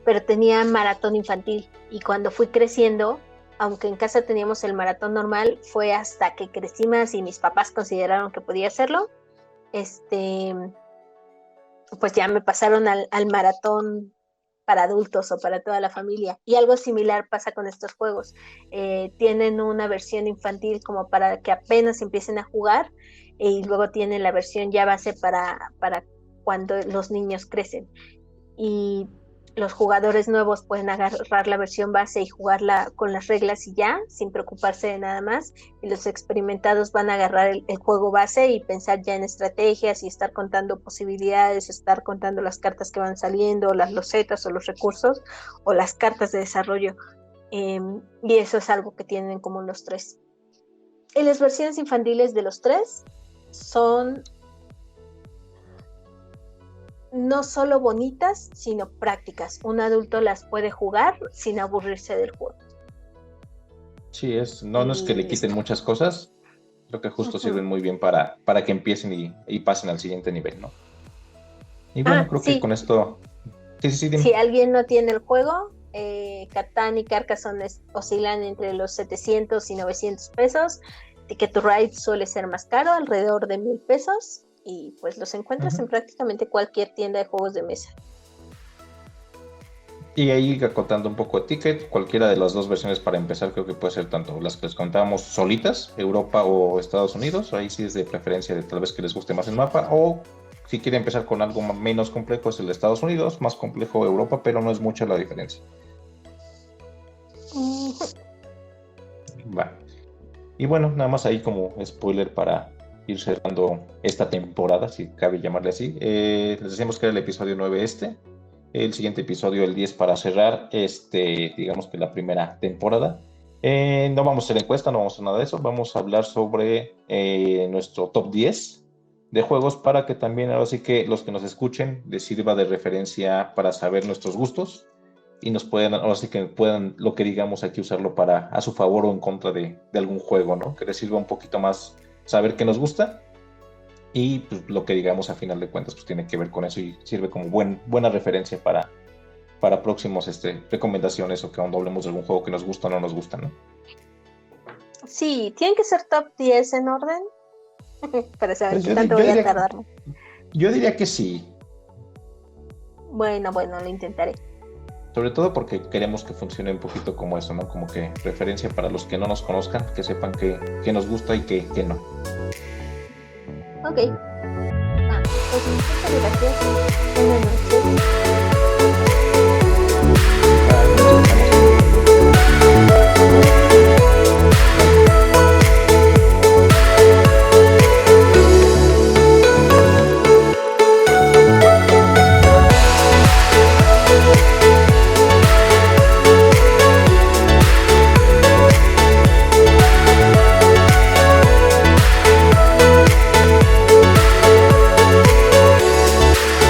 pero tenía Maratón infantil, y cuando fui creciendo, aunque en casa teníamos el Maratón normal, fue hasta que crecí más y mis papás consideraron que podía hacerlo, pues ya me pasaron al Maratón para adultos o para toda la familia. Y algo similar pasa con estos juegos. Tienen una versión infantil como para que apenas empiecen a jugar, y luego tienen la versión ya base para cuando los niños crecen. Y los jugadores nuevos pueden agarrar la versión base y jugarla con las reglas y ya, sin preocuparse de nada más. Y los experimentados van a agarrar el juego base y pensar ya en estrategias y estar contando posibilidades, estar contando las cartas que van saliendo, las losetas o los recursos o las cartas de desarrollo. Y eso es algo que tienen en común los tres. Y las versiones infantiles de los tres son no solo bonitas, sino prácticas. Un adulto las puede jugar sin aburrirse del juego. Sí, no es que le quiten muchas cosas, creo que justo sirven muy bien para que empiecen y pasen al siguiente nivel, ¿no? Y bueno, creo que con esto... Sí, si alguien no tiene el juego, Catán y Carcassonne oscilan entre los 700 y 900 pesos. Ticket to Ride suele ser más caro, alrededor de 1,000 pesos. Y pues los encuentras en prácticamente cualquier tienda de juegos de mesa. Y ahí acotando un poco de Ticket, cualquiera de las dos versiones para empezar creo que puede ser tanto las que les contábamos solitas, Europa o Estados Unidos, ahí sí es de preferencia de tal vez que les guste más el mapa, o si quieren empezar con algo menos complejo es el de Estados Unidos, más complejo Europa, pero no es mucha la diferencia. Va. Y bueno, nada más ahí como spoiler para ir cerrando esta temporada, si cabe llamarle así. Les decíamos que era el episodio 9 el siguiente episodio el 10 para cerrar digamos que la primera temporada. No vamos a hacer encuesta, no vamos a hacer nada de eso, vamos a hablar sobre nuestro top 10 de juegos para que también ahora sí que los que nos escuchen les sirva de referencia para saber nuestros gustos y nos puedan, ahora sí que puedan lo que digamos aquí usarlo para a su favor o en contra de algún juego, ¿no? Que les sirva un poquito más saber qué nos gusta y pues, lo que digamos a final de cuentas pues tiene que ver con eso y sirve como buena referencia para próximos recomendaciones o que cuando hablemos de algún juego que nos gusta o no nos gusta, ¿no? Sí, tienen que ser top 10 en orden para saber qué tanto voy a tardarme. Yo diría que sí. Bueno, lo intentaré. Sobre todo porque queremos que funcione un poquito como eso, ¿no? Como que referencia para los que no nos conozcan, que sepan que nos gusta y que no. Ok. Pues muchas gracias. Buenas noches.